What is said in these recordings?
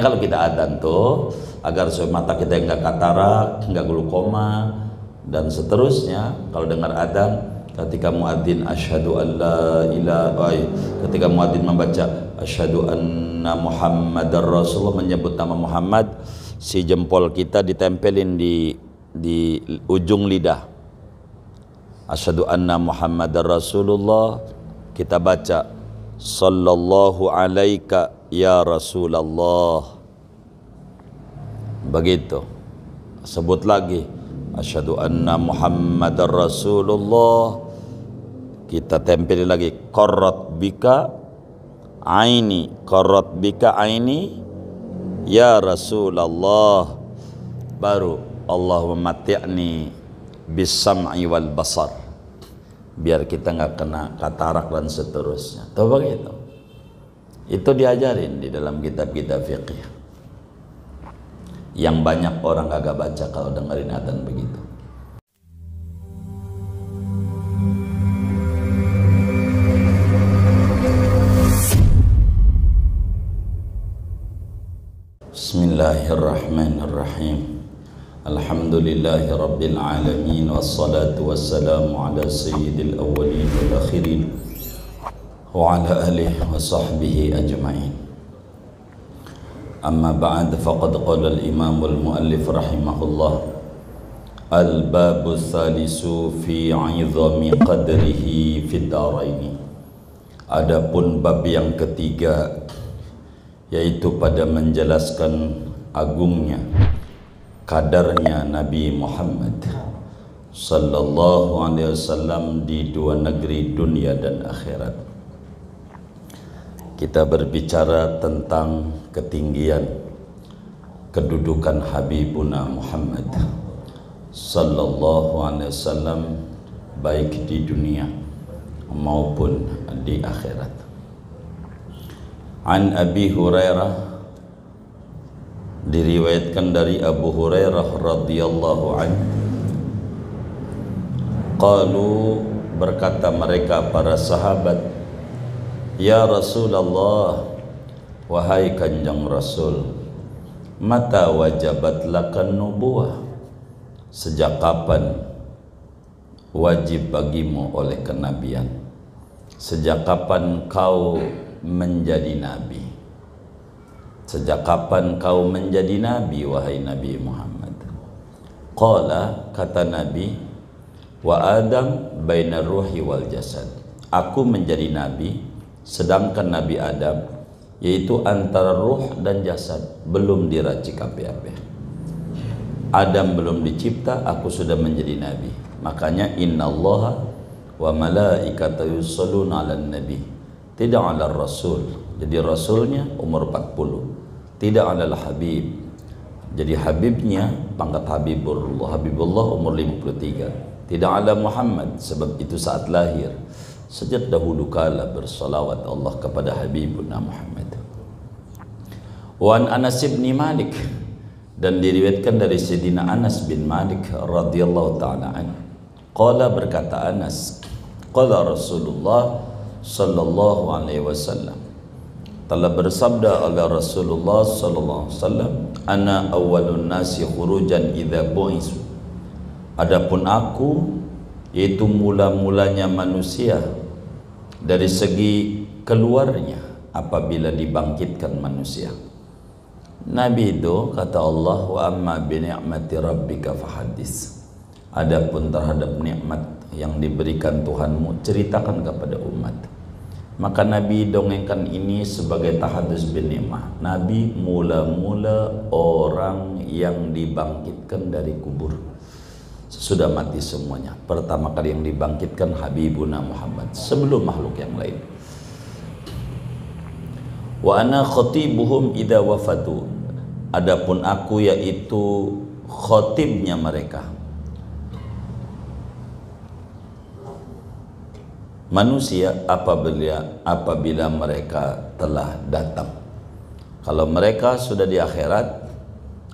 Makanya kalau kita adzan tuh agar supaya mata kita nggak katarak, nggak glukoma dan seterusnya. Kalau dengar adzan, ketika muadzin asyhadu alla ilaha, ketika muadzin membaca asyhadu anna muhammadar rasulullah, menyebut nama Muhammad, si jempol kita ditempelin di ujung lidah. Asyhadu anna muhammadar rasulullah, kita baca sallallahu alaika ya Rasulullah. Begitu. Sebut lagi asyhadu anna muhammadar rasulullah, kita tempel lagi qarrat bika aini ya Rasulullah. Baru Allahumma mati'ni bis-sam'i wal basar, biar kita nggak kena katarak dan seterusnya. Tahu begitu? Itu diajarin di dalam kitab-kitab fikih yang banyak orang kagak baca kalau dengerin adzan begitu. Bismillahirrahmanirrahim. Alhamdulillahi rabbil alamin, wassalatu wassalamu ala sayyidil awwalin wal akhirin wa ala alihi wa sahbihi ajma'in. Amma ba'd, faqad qala al-imam al-muallif rahimahullah, al-babu tsalisu fi 'idhami qadrihi fid daraini. Adapun bab yang ketiga, yaitu pada menjelaskan agungnya, kadarnya Nabi Muhammad sallallahu alaihi wasallam di dua negeri, dunia dan akhirat. Kita berbicara tentang ketinggian kedudukan Habibuna Muhammad sallallahu alaihi wasallam, baik di dunia maupun di akhirat. An Abi Hurairah, diriwayatkan dari Abu Hurairah radhiyallahu anhu, qalu, berkata mereka para sahabat, ya Rasulullah, wahai Kanjeng Rasul, mata wajabat lakan nubuwah, sejak kapan wajib bagimu oleh kenabian, sejak kapan kau menjadi nabi, sejak kapan kau menjadi nabi wahai Nabi Muhammad? Qala, kata Nabi, wa Adam bainar ruhi wal jasad, aku menjadi nabi sedangkan Nabi Adam, yaitu antara ruh dan jasad, belum diracik apa-apa. Adam belum dicipta, aku sudah menjadi nabi. Makanya innallaha wa malaikatahu yusholluna 'alan nabi, tidak 'alal rasul. Jadi rasulnya umur 40, tidak 'alal habib. Jadi habibnya pangkat Habibullah umur 53, tidak 'ala Muhammad, sebab itu saat lahir. Sejak dahulu kala bersalawat Allah kepada Habibuna Muhammad. Wan Anas bin Malik, dan diriwayatkan dari Sayyidina Anas bin Malik radhiyallahu ta'ala anhu, qala, berkata Anas, qala Rasulullah sallallahu alaihi wasallam, telah bersabda oleh Rasulullah sallallahu alaihi wasallam, ana awwalun nasi khurujan idza bu'isu, adapun aku, yaitu mula-mulanya manusia dari segi keluarnya apabila dibangkitkan manusia. Nabi itu, kata Allah, wa amma bi ni'mati rabbika fahaddits, adapun terhadap nikmat yang diberikan Tuhanmu, ceritakan kepada umat. Maka Nabi dongengkan ini sebagai tahadus bin ni'mah. Nabi mula-mula orang yang dibangkitkan dari kubur, sudah mati semuanya. Pertama kali yang dibangkitkan Habibuna Muhammad sebelum makhluk yang lain. Wa ana khatibuhum idza wafatu, adapun aku yaitu khatibnya mereka, manusia apabila mereka telah datang. Kalau mereka sudah di akhirat,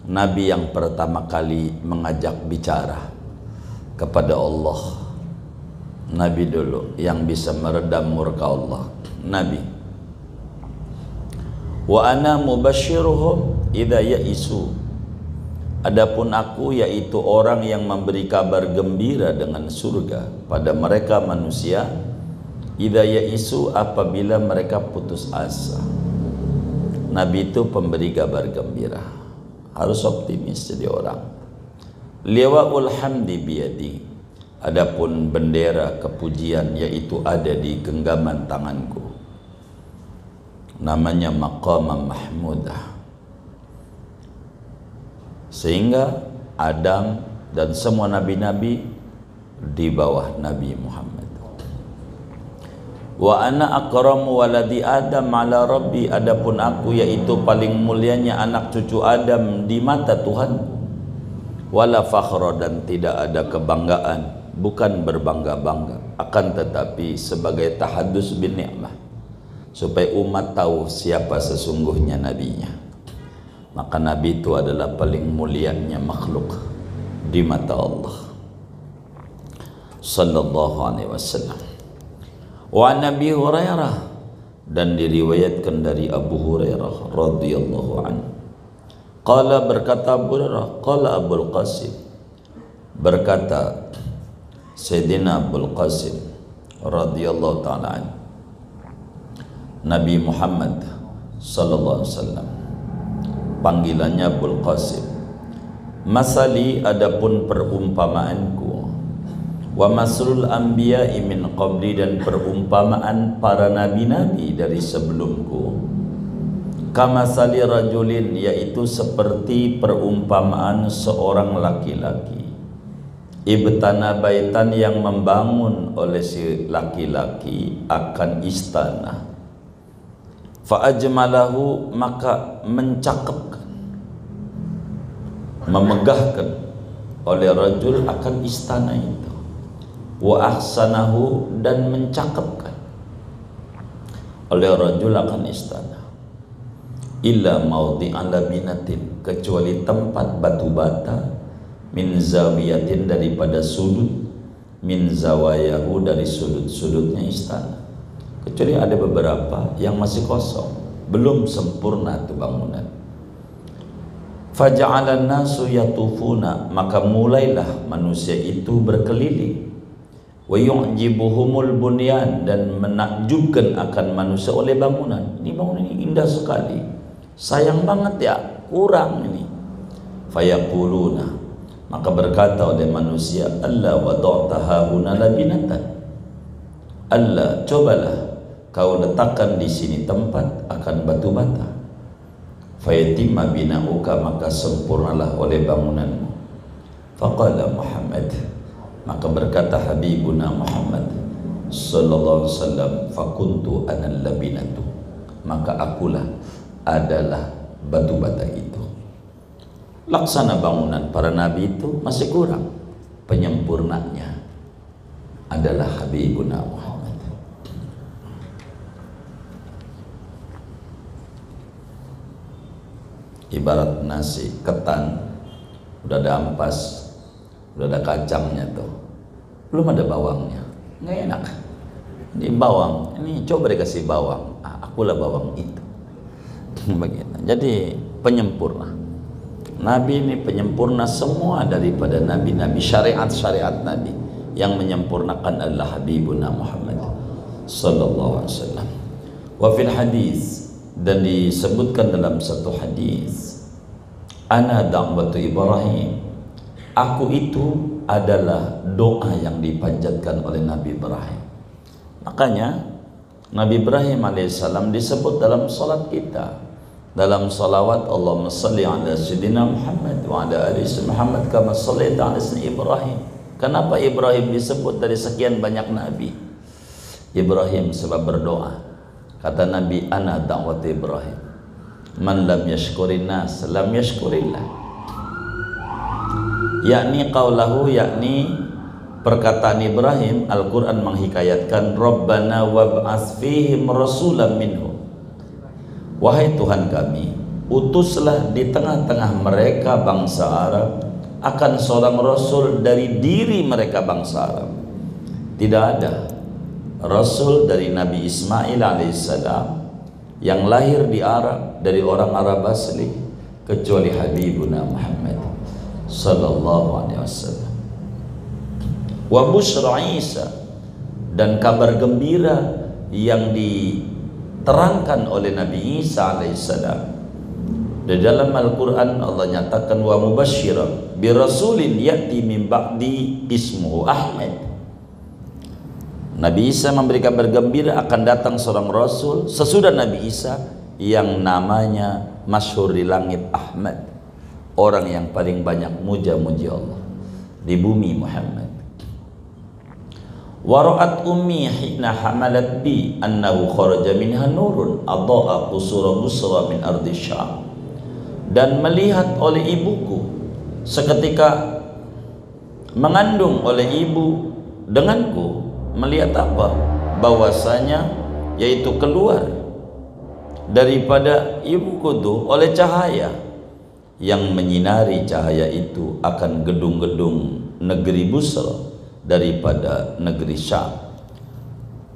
Nabi yang pertama kali mengajak bicara kepada Allah, Nabi dulu yang bisa meredam murka Allah, Nabi. Wa ana mubasyiruhum, idza ya'isu, adapun aku yaitu orang yang memberi kabar gembira dengan surga pada mereka manusia, idza ya'isu, apabila mereka putus asa. Nabi itu pemberi kabar gembira, harus optimis jadi orang. Liwaul hamdi biyadi, adapun bendera kepujian yaitu ada di genggaman tanganku, namanya maqamah mahmudah. Sehingga Adam dan semua nabi-nabi di bawah Nabi Muhammad. Wa ana akramu waladi Adam ala Rabbi, adapun aku yaitu paling mulianya anak cucu Adam di mata Tuhanku. Wala fakhra, dan tidak ada kebanggaan, bukan berbangga-bangga, akan tetapi sebagai tahadus bin ni'mah, supaya umat tahu siapa sesungguhnya nabinya. Maka nabi itu adalah paling mulianya makhluk di mata Allah sallallahu alaihi wasallam. Wa Nabi Hurairah, dan diriwayatkan dari Abu Hurairah radhiyallahu anhu, qala, berkata Abu Hurairah, qala Abul Qasim, berkata Sayyidina Abul Qasim radhiyallahu ta'ala anhu, Nabi Muhammad sallallahu alaihi wasallam, panggilannya Abul Qasim, masali, adapun perumpamaanku, wa maslul anbiya'i min qabli, dan perumpamaan para nabi-nabi dari sebelumku, kamasali rajulin, yaitu seperti perumpamaan seorang laki-laki, ibtana baitan, yang membangun oleh si laki-laki akan istana, fa ajmalahu, maka mencakepkan, memegahkan oleh rajul akan istana itu, wa ahsanahu, dan mencakepkan oleh rajul akan istana, illa maudhi'an labinatin, kecuali tempat batu bata, min zawiyatin, daripada sudut, min zawayahu, dari sudut-sudutnya istana, kecuali ada beberapa yang masih kosong, belum sempurna itu bangunan. Faja'alan nasu yatufuna, maka mulailah manusia itu berkeliling, wa yu'jibuhumul bunyan, dan menakjubkan akan manusia oleh bangunan. Ini bangunan ini indah sekali, sayang banget ya kurang ini. Fayaquluna, maka berkata oleh manusia, Allah wada'ta hahuna labinatan, Allah, cobalah kau letakkan di sini tempat akan batu bata. Fayatimma bina'uka, maka sempurnalah oleh bangunanmu. Faqala Muhammad, maka berkata Habibuna Muhammad sallallahu alaihi wasallam, fakuntu anal labinatu, maka akulah adalah batu bata itu. Laksana bangunan para nabi itu masih kurang, penyempurnanya adalah Habibuna Muhammad. Ibarat nasi ketan, udah ada ampas, udah ada kacangnya tuh, belum ada bawangnya, nggak enak. Ini bawang, ini coba dikasih bawang, akulah bawang itu. Begitu. Jadi penyempurna. Nabi ini penyempurna semua daripada nabi-nabi, syariat-syariat Nabi yang menyempurnakan adalah Habibuna Muhammad sallallahu alaihi wasallam. Wa fil hadis, dan disebutkan dalam satu hadis, ana da'watu Ibrahim, aku itu adalah doa yang dipanjatkan oleh Nabi Ibrahim. Makanya Nabi Ibrahim alaihissalam disebut dalam salat kita, dalam salawat, Allahumma salli ala sayyidina Muhammad wa ala ali Muhammad kama sallaita ala sayyidina Ibrahim. Kenapa Ibrahim disebut dari sekian banyak nabi? Ibrahim sebab berdoa. Kata Nabi, ana da'wat Ibrahim, man lam yashkurin nas lam yashkurillah, yakni qaulahu, yakni perkataan Ibrahim. Al-Quran menghikayatkan, Rabbana wab'ats fihim rasulan minhum, wahai Tuhan kami, utuslah di tengah-tengah mereka bangsa Arab akan seorang rasul dari diri mereka bangsa Arab. Tidak ada rasul dari Nabi Ismail alaihissalam yang lahir di Arab, dari orang Arab asli, kecuali Habibuna Muhammad sallallahu alaihi wasallam. Wa busyra Isa, dan kabar gembira yang diterangkan oleh Nabi Isa alaihissalam. Di dalam Al-Quran Allah nyatakan wa mubasysyiran bi rasulin ya'ti min ba'di ismuhu Ahmad. Nabi Isa memberi kabar gembira akan datang seorang rasul sesudah Nabi Isa yang namanya masyhur di langit Ahmad, orang yang paling banyak muja-muji Allah di bumi Muhammad. Wara'at ummi hina hamalat bi annahu kharaja minha nurun adha'a qusura busra min ardi Syam. Dan melihat oleh ibuku seketika mengandung oleh ibu denganku, melihat apa? Bahwasanya yaitu keluar daripada ibuku tuh oleh cahaya yang menyinari, cahaya itu akan gedung-gedung negeri Busra daripada negeri Syam.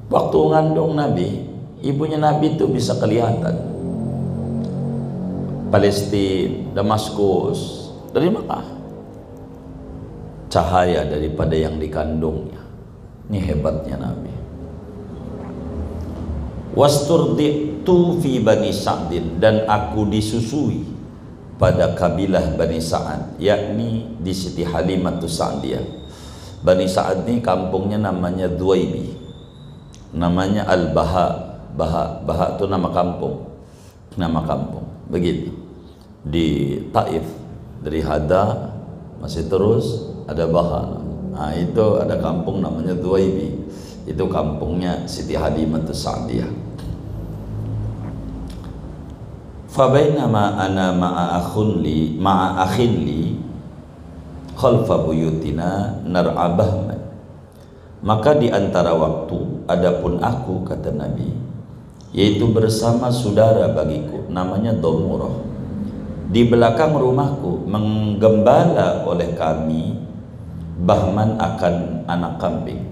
Waktu mengandung Nabi, ibunya Nabi itu bisa kelihatan. Palestina, Damaskus, dari mana? Cahaya daripada yang dikandungnya. Ini hebatnya Nabi. Wasturditu fi Bani Sa'din, dan aku disusui pada kabilah Bani Sa'ad, yakni di Siti Halimah Sa'diyah. Bani Sa'ad ini kampungnya namanya Duwaibi, namanya Al-Baha. Baha itu nama kampung, begitu. Di Taif, dari Hada masih terus ada Baha. Nah, itu ada kampung namanya Duwaibi, itu kampungnya Siti Halimah Sa'diyah. Fabainama ana ma'a akhin li khalfa buyutina nar'a bahman. Maka di antara waktu, adapun aku, kata Nabi, yaitu bersama saudara bagiku namanya Domurah, di belakang rumahku menggembala oleh kami bahman akan anak kambing.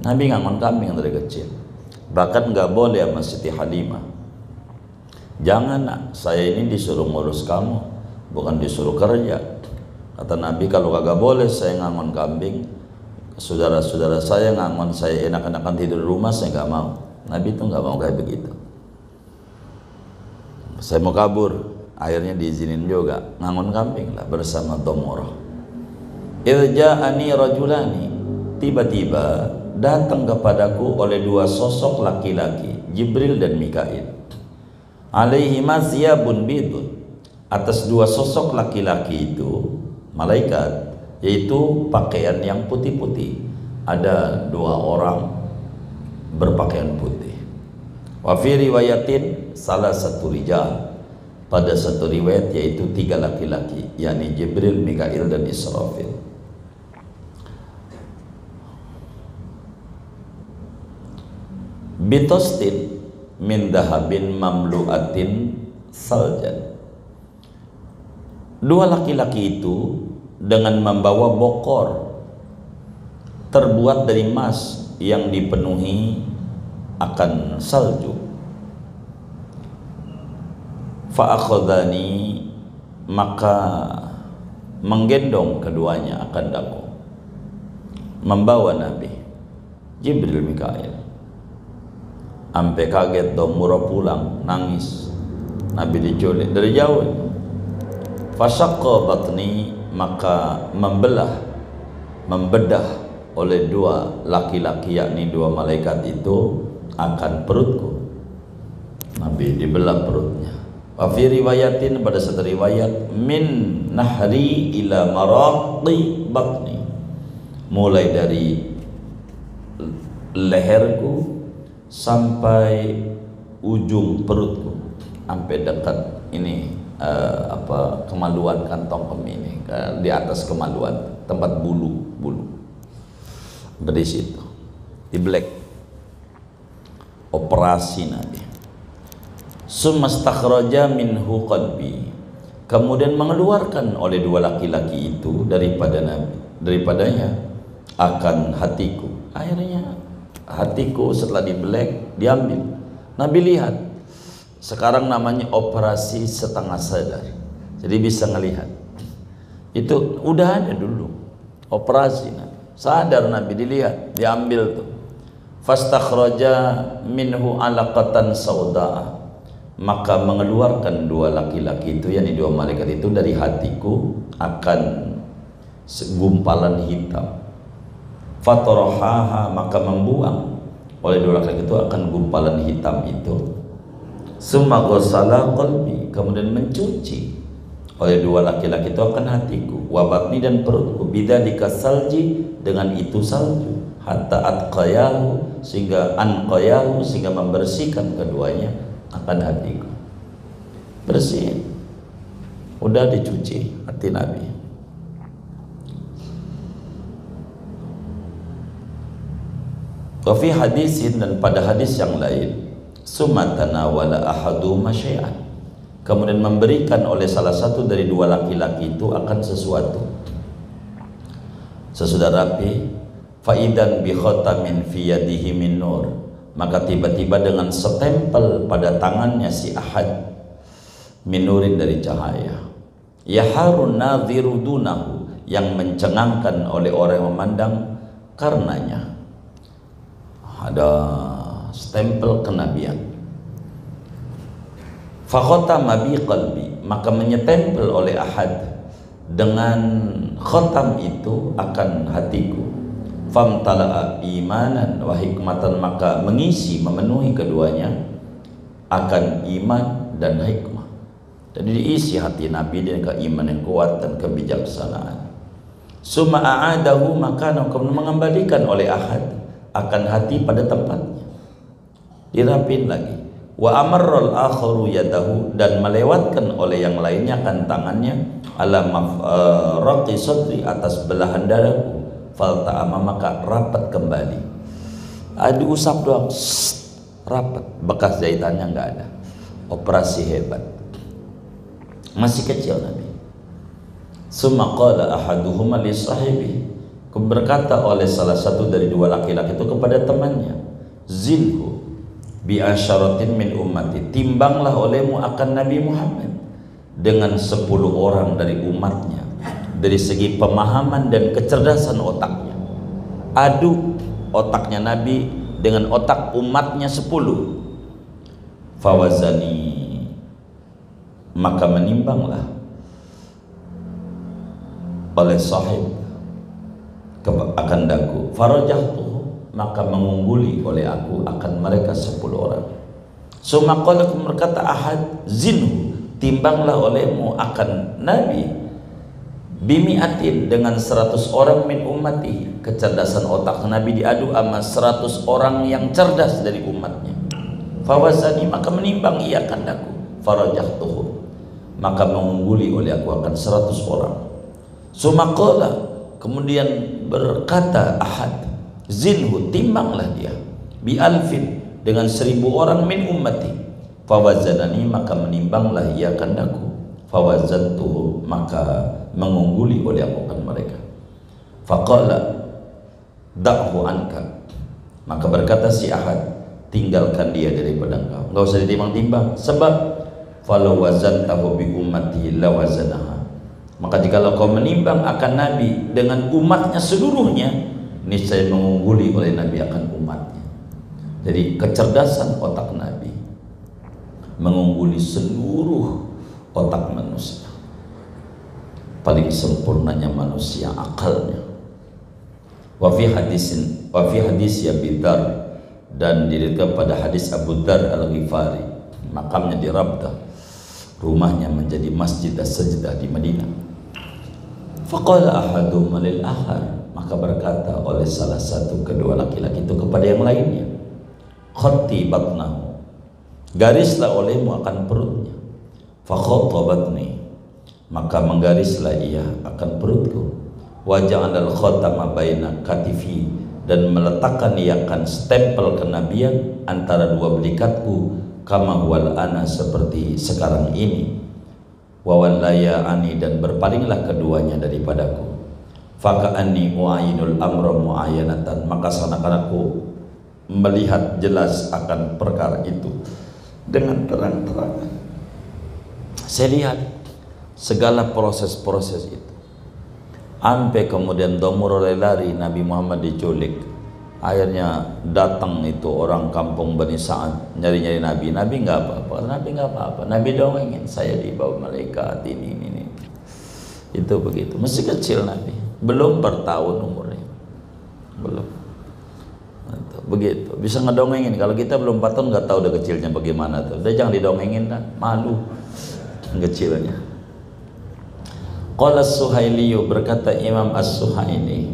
Nabi ngangon kambing dari kecil, bahkan nggak boleh sama Siti Halimah, jangan nak, saya ini disuruh ngurus kamu, bukan disuruh kerja. Kata Nabi, kalau kagak boleh saya ngangon kambing, saudara-saudara saya ngangon saya enak-enakan tidur di rumah, saya nggak mau. Nabi itu nggak mau kayak begitu. Saya mau kabur, akhirnya diizinin juga ngangon kambing lah bersama Domorah. Irja'ani rajulani, tiba-tiba datang kepadaku oleh dua sosok laki-laki, Jibril dan Mikail. Alaihima thiyabun bidun, atas dua sosok laki-laki itu malaikat, yaitu pakaian yang putih-putih. Ada dua orang berpakaian putih. Wa fi riwayatin salah satu rijal, pada satu riwayat yaitu tiga laki-laki, yakni Jibril, Mikail dan Israfil. Bitostin min dahabin mamlu'atin saljan. Dua laki-laki itu dengan membawa bokor terbuat dari emas yang dipenuhi akan salju. Fa'akhadhani, maka menggendong keduanya akan daku, membawa Nabi Jibril, Mikail. Sampai kaget, Domurah pulang nangis, Nabi diculik dari jauh. Fasaqqa batni, maka membedah oleh dua laki-laki, yakni dua malaikat itu, akan perutku. Nabi dibelah perutnya. Wa fi riwayatin, pada satu riwayat, min nahri ila maraqi batni, mulai dari leherku sampai ujung perutku, sampai dekat ini kemaluan kantong kemih ini, di atas kemaluan tempat bulu dari situ di black. Operasi Nabi. Sumastakhraja minhu qalbi, kemudian mengeluarkan oleh dua laki-laki itu daripadanya akan hatiku. Akhirnya hatiku setelah di black diambil. Nabi lihat, sekarang namanya operasi setengah sadar. jadi bisa ngelihat. Itu udah ada dulu operasi Nabi. Sadar Nabi, dilihat, diambil tuh. Fastakhraja minhu alaqatan saudaa, maka mengeluarkan dua laki-laki itu, yakni dua malaikat itu, dari hatiku akan gumpalan hitam. Fatarahaha, maka membuang oleh dua laki-laki itu akan gumpalan hitam itu. Summa ghassala qalbi, kemudian mencuci oleh dua laki-laki itu akan hatiku, wa batni, dan perutku, bidzalika salji, dengan itu salju, hatta atqayahu, sehingga anqayahu, sehingga membersihkan keduanya akan hatiku. Bersih, udah dicuci hati Nabi. Wa fi hadisin, dan pada hadis yang lain, sumatana wala ahadu masyai'an, kemudian memberikan oleh salah satu dari dua laki-laki itu akan sesuatu. Sesudah rapi, faidan bi khatamin fi yadihi min nur, maka tiba-tiba dengan setempel pada tangannya si Ahad min nurin, dari cahaya. Yaharun nadhiru dunahu, yang mencengangkan oleh orang yang memandang karenanya. Ada stempel kenabian. Fakhatama bi qalbi, maka menyetempel oleh Ahad dengan khatam itu akan hatiku. Famtala'a imanan wa hikmatan, maka mengisi, memenuhi keduanya akan iman dan hikmah. Jadi diisi hati Nabi dengan keimanan yang kuat dan kebijaksanaan. Summa a'adahu, maka kemudian mengembalikan oleh Ahad akan hati pada tempatnya, dirapin lagi. Wa amarral akharu yadahu, dan melewatkan oleh yang lainnya akan tangannya, ala mafraqi sadri, atas belahan dadaku. Falta'ama, maka rapat kembali. Diusap doang, rapat, bekas jahitannya nggak ada. Operasi hebat. Masih kecil Nabi. Summa qala ahaduhuma li sahibi, berkata oleh salah satu dari dua laki-laki itu kepada temannya, zinhu bi asyaratin min ummati, timbanglah olehmu akan Nabi Muhammad dengan 10 orang dari umatnya, dari segi pemahaman dan kecerdasan otaknya. Adu otaknya Nabi dengan otak umatnya 10. Fawazani, maka menimbanglah oleh sahib akan daku. Farajahtuhu, maka mengungguli oleh aku akan mereka 10 orang. Sumaqala, berkata Ahad, zinu, timbanglah olehmu akan Nabi bimi'atin, dengan 100 orang min ummati. Kecerdasan otak Nabi diadu sama 100 orang yang cerdas dari umatnya. Fawazani, maka menimbang ia akan daku. Farajahtuhu, maka mengungguli oleh aku akan 100 orang. Sumaqala, kemudian berkata Ahad, zinhu, timbanglah dia bi alfin, dengan 1000 orang min ummati. Fawazanani, maka menimbanglah ia kandaku. Fawazantuhu, maka mengungguli oleh aku akan mereka. Faqala da'hu anka, maka berkata si Ahad, tinggalkan dia daripada engkau, enggak usah ditimbang-timbang, sebab falau wazantahu bi ummati lawazanaha, maka jikalau kau menimbang akan Nabi dengan umatnya seluruhnya, niscaya mengungguli oleh Nabi akan umatnya. Jadi kecerdasan otak Nabi mengungguli seluruh otak manusia. Paling sempurnanya manusia akalnya. Wa fi hadis Abi Dzar, dan diriwayatkan pada hadis Abu Dzar Al-Ghifari, makamnya di Rabdah, rumahnya menjadi masjid as-sajdah di Madinah. Faqala ahaduhum lil akhar, maka berkata oleh salah satu kedua laki-laki itu kepada yang lainnya, khatti batnahu, garislah olehmu akan perutnya. Fakhattabatni, maka menggarislah ia akan perutku. Wa ja'alal khatama baina katifi, dan meletakkan ia akan stempel kenabian antara dua belikatku, kama huwal ana, seperti sekarang ini. Wawallaya ani, dan berpalinglah keduanya daripadaku. Faka'anni mu'ayinul amra mu'ayanatan, maka seakan aku melihat jelas akan perkara itu dengan terang-terangan. Saya lihat segala proses-proses itu. Sampai kemudian domur lari Nabi Muhammad diculik. Akhirnya datang itu orang kampung Bani Sa'ad nyari-nyari Nabi. Nabi nggak apa-apa. Nabi dongengin, saya dibawa malaikat ini. Itu begitu. Masih kecil Nabi, belum bertahun umurnya, belum. Begitu. Bisa ngedongengin. Kalau kita belum 4 tahun nggak tahu udah kecilnya bagaimana tuh. Udah jangan didongengin dah, malu kecilnya. Qala As-Suhailiyu, berkata Imam As-Suhaili,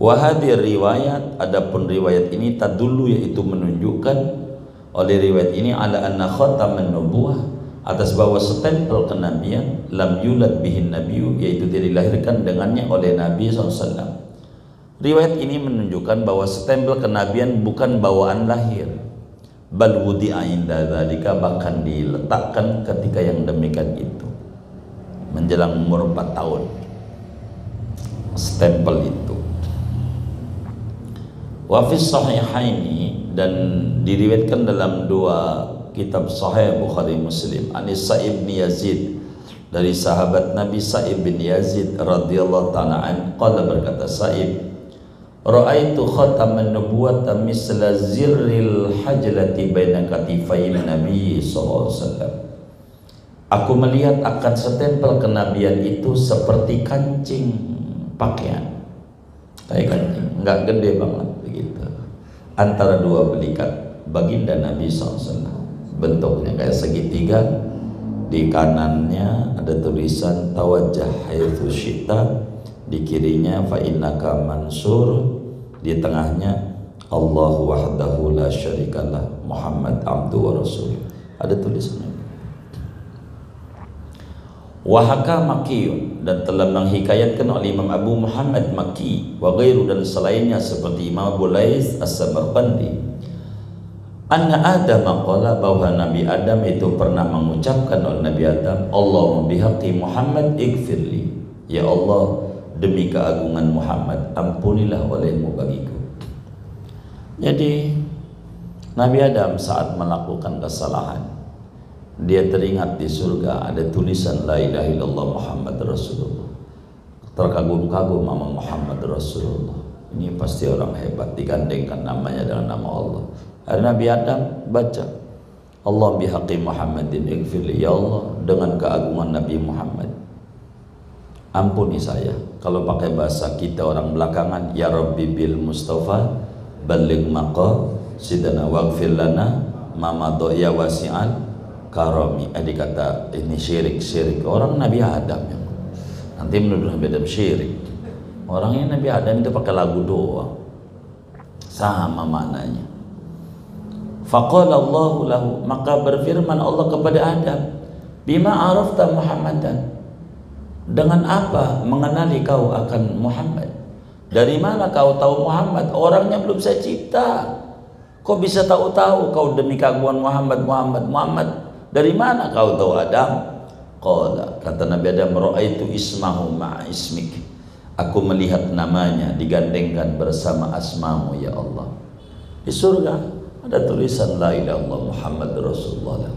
wa hadhihi riwayat, adapun riwayat ini tadullu, yaitu menunjukkan oleh riwayat ini ala anna khataman nubuwah, atas bahwa stempel kenabian, lam yulad bihin nabiyyu, yaitu dilahirkan dengannya oleh Nabi SAW. Riwayat ini menunjukkan bahwa stempel kenabian bukan bawaan lahir, bal wudi'a inda dzalika, bahkan diletakkan ketika yang demikian itu, menjelang umur 4 tahun stempel itu. Wa fi sahihaini, dan diriwayatkan dalam 2 kitab sahih Bukhari Muslim, Anis Sa'ib bin Yazid, dari sahabat Nabi Sa'ib bin Yazid radhiyallahu ta'ala an, qala, berkata Sa'ib, ra'aitu khataman nubuwata misla zirril hajlati baina katifai Nabi sallallahu alaihi wasallam. Aku melihat akan stempel kenabian itu seperti kancing pakaian, kayak kancing, enggak gede banget begitu, antara 2 belikat baginda Nabi SAW. Bentuknya kayak segitiga, di kanannya ada tulisan tawajjah haitsu syi'ta, di kirinya fa innaka mansur, di tengahnya Allahu wahdahu la syarikalah Muhammad abdu wa rasul. Ada tulisannya. Wa haka Makiyun, dan telah menghikayatkan oleh Imam Abu Muhammad Maki wa ghairu, dan selainnya seperti Imam Abu Lais As-Samarqandi, anna Adam qala, bahwa Nabi Adam itu pernah mengucapkan oleh Nabi Adam, Allahumma bihaqqi Muhammad ighfirli, ya Allah, demi keagungan Muhammad ampunilah olehmu bagiku. Jadi Nabi Adam saat melakukan kesalahan, dia teringat di surga ada tulisan la ilaha illallah Muhammad Rasulullah. Terkagum-kagum sama Muhammad Rasulullah, ini pasti orang hebat, digandengkan namanya dengan nama Allah. Hari Nabi Adam baca, Allah bihaqqi Muhammadin ighfirli, ya Allah, dengan keagungan Nabi Muhammad ampuni saya. Kalau pakai bahasa kita orang belakangan, ya Rabbi bil Mustafa balligh maqasidana waghfir lana ma madha ya wasi'al karami. Dikata ini syirik orang Nabi Adam yang nanti menuduh Nabi Adam syirik. Orangnya Nabi Adam itu pakai lagu doang, sama maknanya. Faqala Allahu lahu, maka berfirman Allah kepada Adam, bima arafta Muhammadan, dengan apa mengenali kau akan Muhammad? Dari mana kau tahu Muhammad? Orangnya belum saya cipta. Kok bisa tahu-tahu kau demi keagungan Muhammad? Dari mana kau tahu Adam? Qala, kata Nabi Adam, ra'aitu ismahu ma'a ismik, aku melihat namanya digandengkan bersama asmamu ya Allah. Di surga ada tulisan la ilaha illallah Muhammad Rasulullah,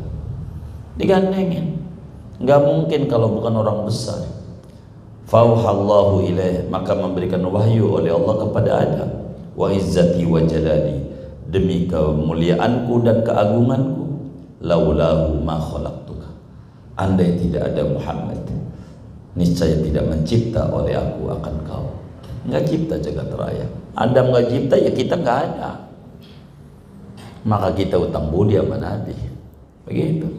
digandengin. Nggak mungkin kalau bukan orang besar. Fauhallahu ilaih, maka memberikan wahyu oleh Allah kepada Adam, wa izzati wa jalali, demi kemuliaanku dan keagunganku, laulahu ma khalaqtuka, andai tidak ada Muhammad, niscaya tidak mencipta oleh aku akan kau. Nggak cipta jagat raya. Adam nggak cipta, ya kita nggak ada. Maka kita utang budi sama Nabi. Begitu.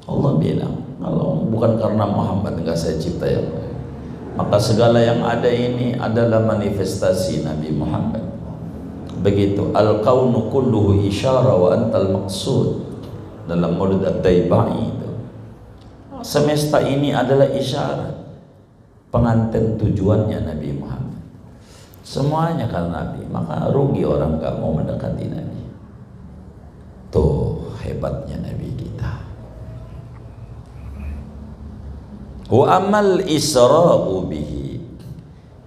Allah bilang, kalau bukan karena Muhammad nggak saya cipta ya. Maka segala yang ada ini adalah manifestasi Nabi Muhammad. Begitu. Al-kaunu kulluhu isyara wa antal maqsud, dalam Maulid Ad-Daibai itu. Semesta ini adalah isyarat, pengantin tujuannya Nabi Muhammad. Semuanya karena Nabi. Maka rugi orang nggak mau mendekati Nabi. Tuh hebatnya Nabi kita. Wa amal isra'u bihi,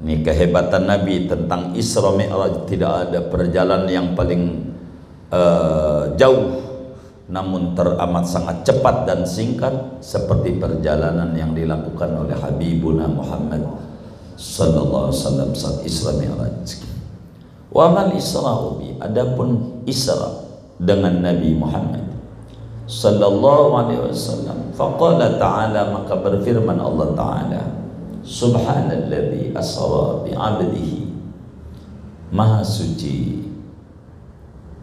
ini kehebatan Nabi tentang Isra Mi'raj. Tidak ada perjalanan yang paling jauh namun teramat sangat cepat dan singkat seperti perjalanan yang dilakukan oleh Habibuna Muhammad sallallahu alaihi wasallam saat Isra Mi'raj. Wa mal Isra'u bi, adapun Isra dengan Nabi Muhammad sallallahu alaihi wasallam, faqala ta'ala, maka berfirman Allah Ta'ala, subhanalladzi asra bi 'abdihi, maha suci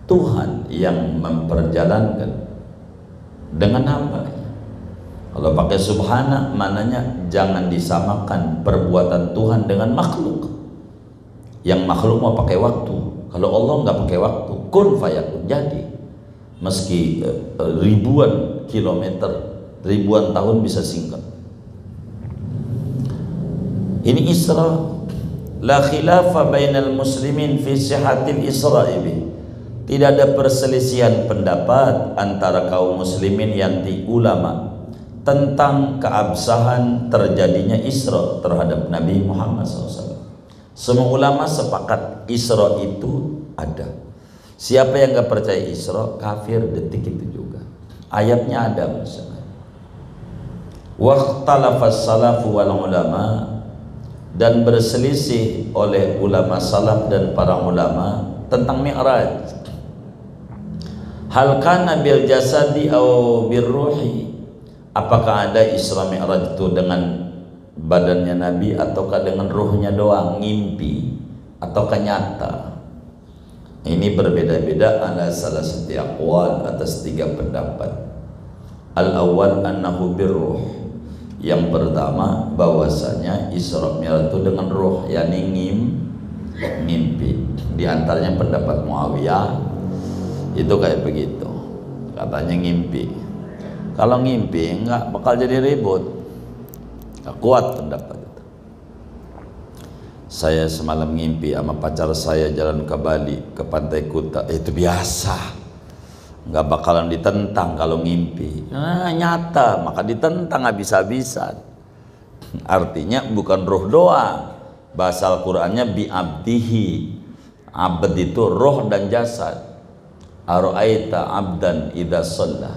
Tuhan yang memperjalankan dengan hamba-Nya. Kalau pakai subhana, maknanya jangan disamakan perbuatan Tuhan dengan makhluk. Yang makhluk mau pakai waktu, kalau Allah nggak pakai waktu, kun fayakun, jadi. Meski ribuan kilometer, ribuan tahun bisa singkat. Ini Isra, la khilafa bainal muslimin fi sihhatil Isra'i bih. Tidak ada perselisihan pendapat antara kaum muslimin yanti ulama tentang keabsahan terjadinya Isra terhadap Nabi Muhammad SAW. Semua ulama sepakat Isra itu ada. Siapa yang gak percaya Isra, kafir detik itu juga. Ayatnya ada misalnya. Waqtalafas salafu wal ulama, dan berselisih oleh ulama salaf dan para ulama tentang Mi'raj. Hal kana bil jasadi aw bir ruhi, apakah ada Isra Mi'raj itu dengan badannya Nabi ataukah dengan ruhnya doang, ngimpi ataukah nyata? Ini berbeda-beda ala salah satu aqwal, atas 3 pendapat. Al awal annahu bir ruh, yang pertama bahwasanya Isra Mi'raj itu dengan ruh, yakni ngimpi. Di antaranya pendapat Muawiyah itu kayak begitu, katanya ngimpi. Kalau ngimpi nggak bakal jadi ribut, nggak kuat pendapat itu. Saya semalam ngimpi sama pacar saya jalan ke Bali, ke Pantai Kuta, itu biasa, nggak bakalan ditentang kalau ngimpi. Nah, nyata, maka ditentang habis-habisan. Artinya bukan ruh doang, bahasa Al-Qur'annya bi abdihi, abd itu roh dan jasad. Ara'aita abdan idza shalla,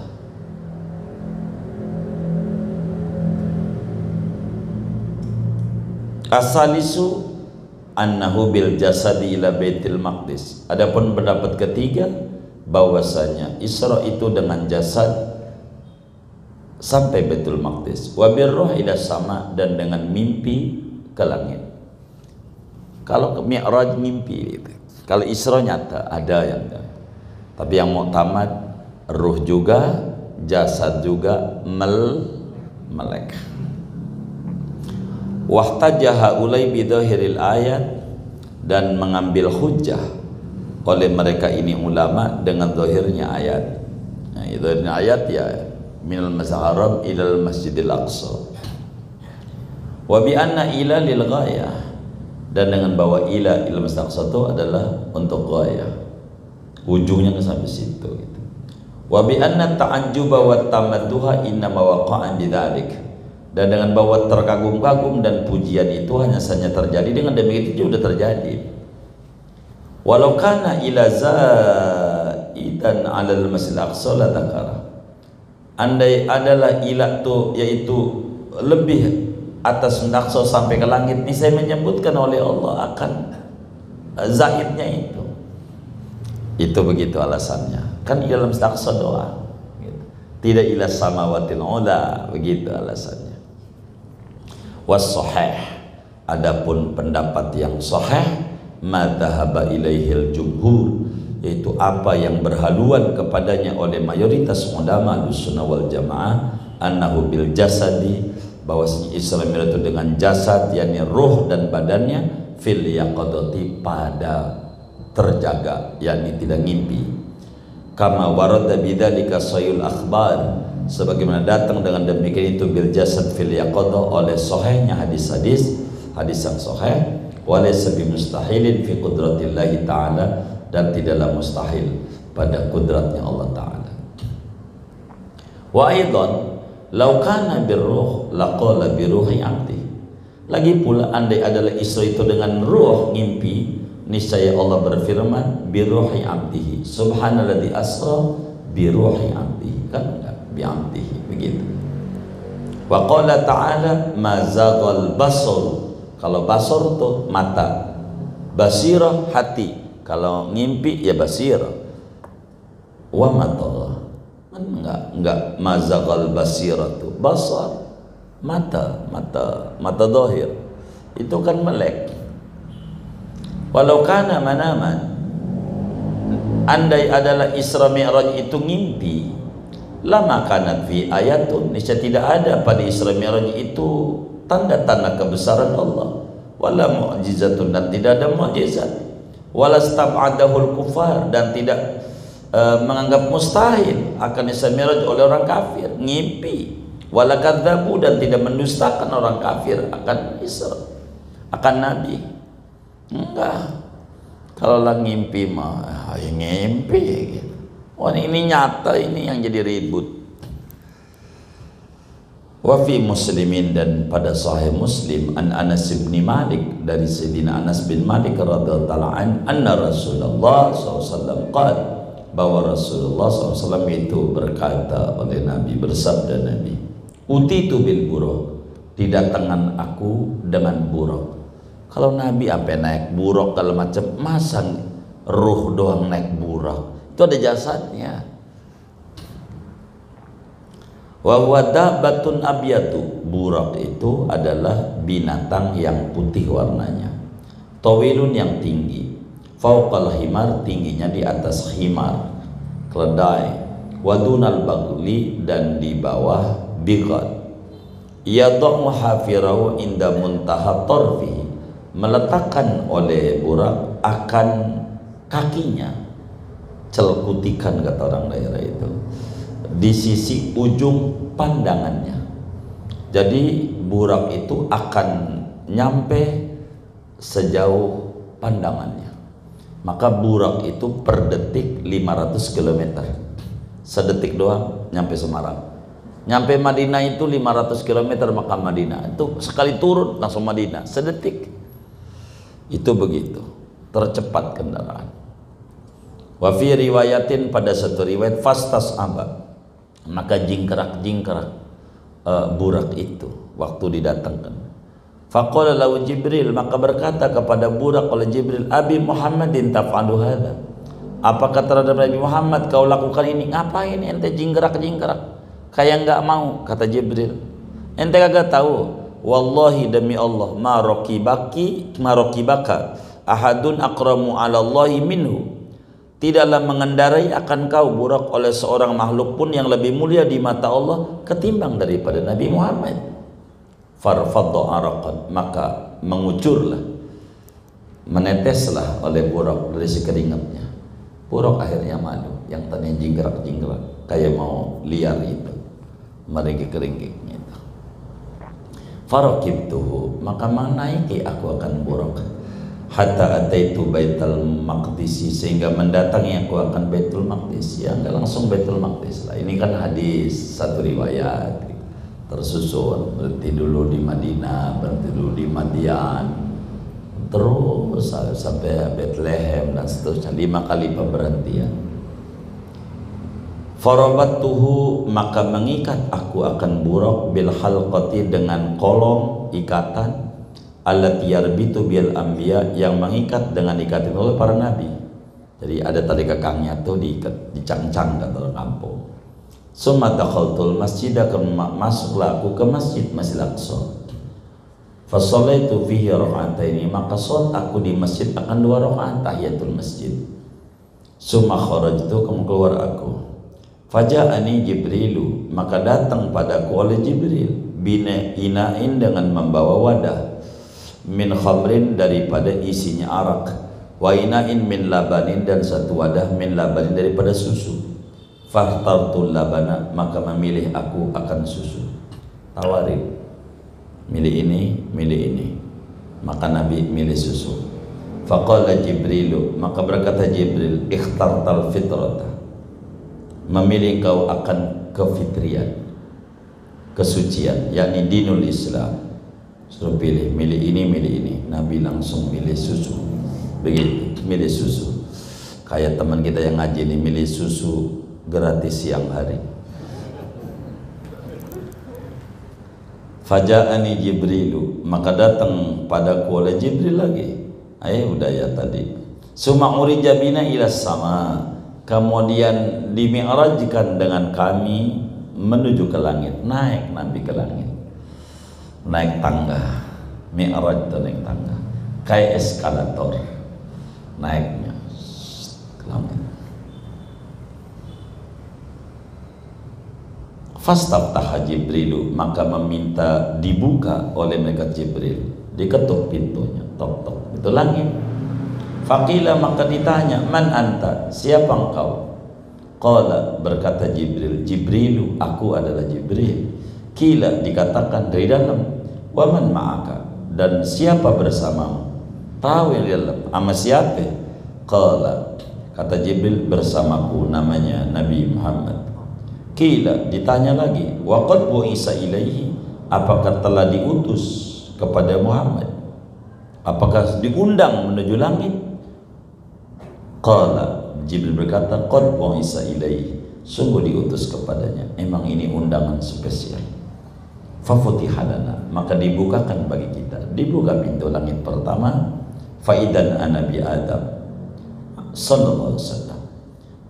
asalisu annahu bil jasadi ila Baitul Maqdis. Adapun pendapat ketiga bahwasanya Isra itu dengan jasad sampai Baitul Maqdis, wa birruh ila sama, dan dengan mimpi ke langit. Kalau ke Mi'raj mimpi gitu. Kalau Isra nyata ada yang enggak. Tapi yang muktamad ruh juga, jasad juga, melek. Wahtajaha ulai bidhahiril ayat, dan mengambil hujjah oleh mereka ini ulama dengan zahirnya ayat. Nah, zahirnya ayat ya minal masjidil haram ilal masjidil aqsa. Wa bi anna ila lil ghayah, dan dengan bahwa ila ilal masjidil aqsa itu adalah untuk ghayah, ujungnya ke sampai situ gitu. Wa bi anna ta'ajjuba wa tamadduha inna ma waqa'a bidzalik, dan dengan bahwa terkagum-kagum dan pujian itu hanya saja terjadi dengan demikian itu sudah terjadi. Walau kana ila zaidan 'alal masjidil aqsa la dzakara, andai adalah ila tu yaitu lebih atas Aqsa sampai ke langit, ini saya menyebutkan oleh Allah akan zaidnya itu. Itu begitu alasannya, kan di dalam Aqsa doang gitu. Tidak ila samawatil ula, begitu alasannya. Was sahih, adapun pendapat yang sahih, madhahaba ilaihil jumhur, yaitu apa yang berhaluan kepadanya oleh mayoritas ulama Ahlussunnah wal Jamaah, annahu bil jasadi, bahwasanya Isra Mi'raj itu dengan jasad, yakni ruh dan badannya, fil yaqadati, pada terjaga, yakni tidak ngimpi. Kama warada bidzalika sahihul akhbar, sebagaimana datang dengan demikian itu bil jasad fil yaqadah oleh sahihnya hadis-hadis yang sahih, walaysa bimustahilin fi qudratillahi ta'ala, dan tidaklah mustahil pada kudratnya Allah Ta'ala. Wa aidan law kana birruh laqala biruhi 'abdi, lagi pula andai adalah Isra itu dengan ruh ngimpi, niscaya Allah berfirman biruhi 'abdihi, subhanalladzi asra biruhi abdi, kan enggak, bi'abdihi, begitu. Wa qala ta'ala ma zaghal basar. Kalau basar tuh mata, basirah hati. Kalau ngimpi ya basirah. Wa mata, kan enggak ma zaghal basirah tuh basar, mata zahir. Itu kan melek. Walau kana manaman, andai adalah Isra Mi'raj itu ngimpi, lama kanat fi ayatun, niscaya tidak ada pada Isra Mi'raj itu tanda-tanda kebesaran Allah, wala mu'jizatun, dan tidak ada mukjizat, wala stab'adahul kufar, dan tidak menganggap mustahil akan Isra Mi'raj oleh orang kafir, ngimpi, wala kadzabu, dan tidak mendustakan orang kafir akan Isra, akan Nabi. Enggak. Kalau lah ngimpi mah ya ngimpi gitu. Wah, ini nyata, ini yang jadi ribut. Wa fi Muslimin, dan pada Sahih Muslim, an Anas bin Malik, dari Sayyidina Anas bin Malik radhiyallahu ta'ala anna Rasulullah SAW qala, bahwa Rasulullah SAW itu berkata oleh Nabi, bersabda Nabi, utitu bil buraq, didatangkan aku dengan buraq. Kalau Nabi sampai naik buraq kalau macam, masa ruh doang naik buraq? Itu ada jasadnya. Wa wadabatun abyatu, buraq itu adalah binatang yang putih warnanya, tawilun yang tinggi, fauqal himar, tingginya di atas himar, keledai, wadunal bagli, dan di bawah biqat, yadhu hafirahu inda muntaha tarfihi, meletakkan oleh buraq akan kakinya, celkutikan kata orang daerah itu, di sisi ujung pandangannya. Jadi buraq itu akan nyampe sejauh pandangannya. Maka buraq itu per detik 500 km, sedetik doang nyampe Semarang. Nyampe Madinah itu 500 km, maka Madinah itu sekali turun langsung Madinah, sedetik. Itu begitu, tercepat kendaraan. Wa fi riwayatin, pada satu riwayat, fastas aba, maka jingkrak-jingkrak buraq itu waktu didatangkan. Faqala lahu Jibril, maka berkata kepada buraq oleh Jibril, abi Muhammadin taf'alu hadza, apakah terhadap Nabi Muhammad kau lakukan ini? Ngapain ente jingkrak-jingkrak kayak enggak mau? Kata Jibril, ente kagak tahu, wallahi demi Allah, ma raqibaka ahadun akramu 'ala Allahi minhu, tidaklah mengendarai akan kau buraq oleh seorang makhluk pun yang lebih mulia di mata Allah ketimbang daripada Nabi Muhammad. Farfadda araqan, maka mengucurlah, meneteslah oleh buraq dari sekeringatnya. Buraq akhirnya malu, yang tadinya jingkrak-jingkrak kayak mau liar itu, meringkik-ringkik gitu. Farakibtuhu, maka menaiki aku akan buraq, hatta ataitu Baitul Maqdis, sehingga mendatangi aku akan Baitul Maqdis. Ya enggak langsung Baitul Maqdis lah, ini kan hadis satu riwayat tersusun, berhenti dulu di Madinah, berhenti dulu di Madian, terus sampai Bethlehem dan seterusnya, 5 kali pemberhentian. Farabattuhu, maka mengikat aku akan buraq bil halqati, dengan kolong ikatan, allati yarbitu bil anbiya, yang mengikat dengan ikatan oleh para nabi. Jadi ada tali kekangnya tuh diikat, dicangcang kata orang kampung. Summa dakhaltul masjid, akan masuklah aku ke masjid Masjidil Aqsa. Fa shallaitu fihi raka'ataini, maka salat aku di masjid akan 2 rakaat tahiyatul masjid. Summa kharajtu, kemudian keluar aku. Faja'ani Jibrilu, maka datang padaku oleh Jibril, bina inain, dengan membawa wadah, min khamrin, daripada isinya arak, wa inain min labanin, dan satu wadah min labanin, daripada susu. Fahtartul labana, maka memilih aku akan susu. Tawarin, milih ini, maka Nabi milih susu. Faqala Jibrilu, maka berkata Jibril, ikhtartal fitrata, memilih kau akan kefitrian, kesucian, yakni dinul Islam. Suruh milih ini. Nabi langsung milih susu, begitu, milih susu. Kayak teman kita yang ngaji ini milih susu gratis siang hari. Faja'ani Jibrilu, maka datang padaku oleh Jibril lagi. Udah ya tadi. Summa urija bina ila sama, kemudian dimi'rajkan dengan kami menuju ke langit. Naik Nabi ke langit, naik tangga. Mi'raj itu naik tangga, kayak eskalator naiknya ke langit. Fastaftaha Jibrilu, maka meminta dibuka oleh malaikat Jibril, diketuk pintunya, tok tok, itu langit. Faqila, maka ditanya, man anta, siapa engkau? Qala, berkata Jibril, Jibrilu, aku adalah Jibril. Kila, dikatakan dari dalam, wa man ma'aka, dan siapa bersamamu? Tahu yang di dalam, ama siapa? Qala, kata Jibril, bersamaku namanya Nabi Muhammad. Kila, ditanya lagi, wa qad bu'isa ilaihi, apakah telah diutus kepada Muhammad? Apakah diundang menuju langit? Qala, Jibril berkata, qad bu'isa ilaihi, sungguh diutus kepadanya. Emang ini undangan spesial. Fafutiha lana, maka dibukakan bagi kita. Dibuka pintu langit pertama. Faidan anabi Adam sallallahu alaihi wasallam,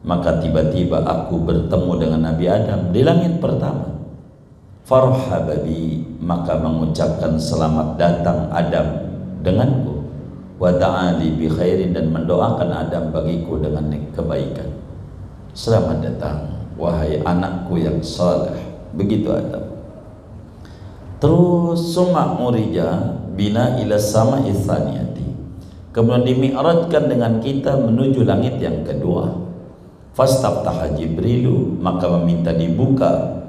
maka tiba-tiba aku bertemu dengan Nabi Adam di langit pertama. Farhaba bi, maka mengucapkan selamat datang Adam denganku. Wa ta'ali bi khairin, dan mendoakan Adam bagiku dengan kebaikan. Selamat datang wahai anakku yang saleh. Begitu Adam. Terus summa urija bina ila sama'i tsaniyati, kemudian dimi'rajkan dengan kita menuju langit yang kedua. Fastaftaha Jibrilu, maka meminta dibuka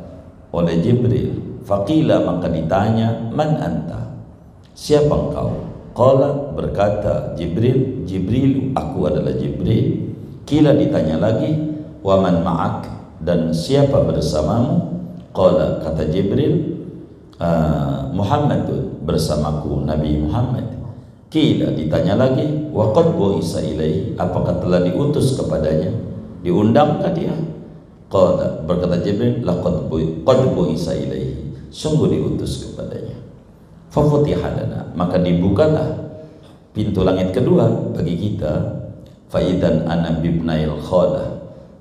oleh Jibril. Faqila, maka ditanya, man anta, siapa engkau? Qala, berkata Jibril, Jibrilu, aku adalah Jibril. Kila, ditanya lagi, wa man ma'ak, dan siapa bersamamu? Qala, kata Jibril, Muhammadun, bersamaku Nabi Muhammad. Kila, ditanya lagi, wa qad bu'isa ilaihi, apakah telah diutus kepadanya? Diundangkah dia? Qala, berkata Jibril, laqad bu'isa ilaihi, sungguh diutus kepadanya. Fafutiha lana, maka dibukalah pintu langit kedua bagi kita. Faidan ana bibnail khalah,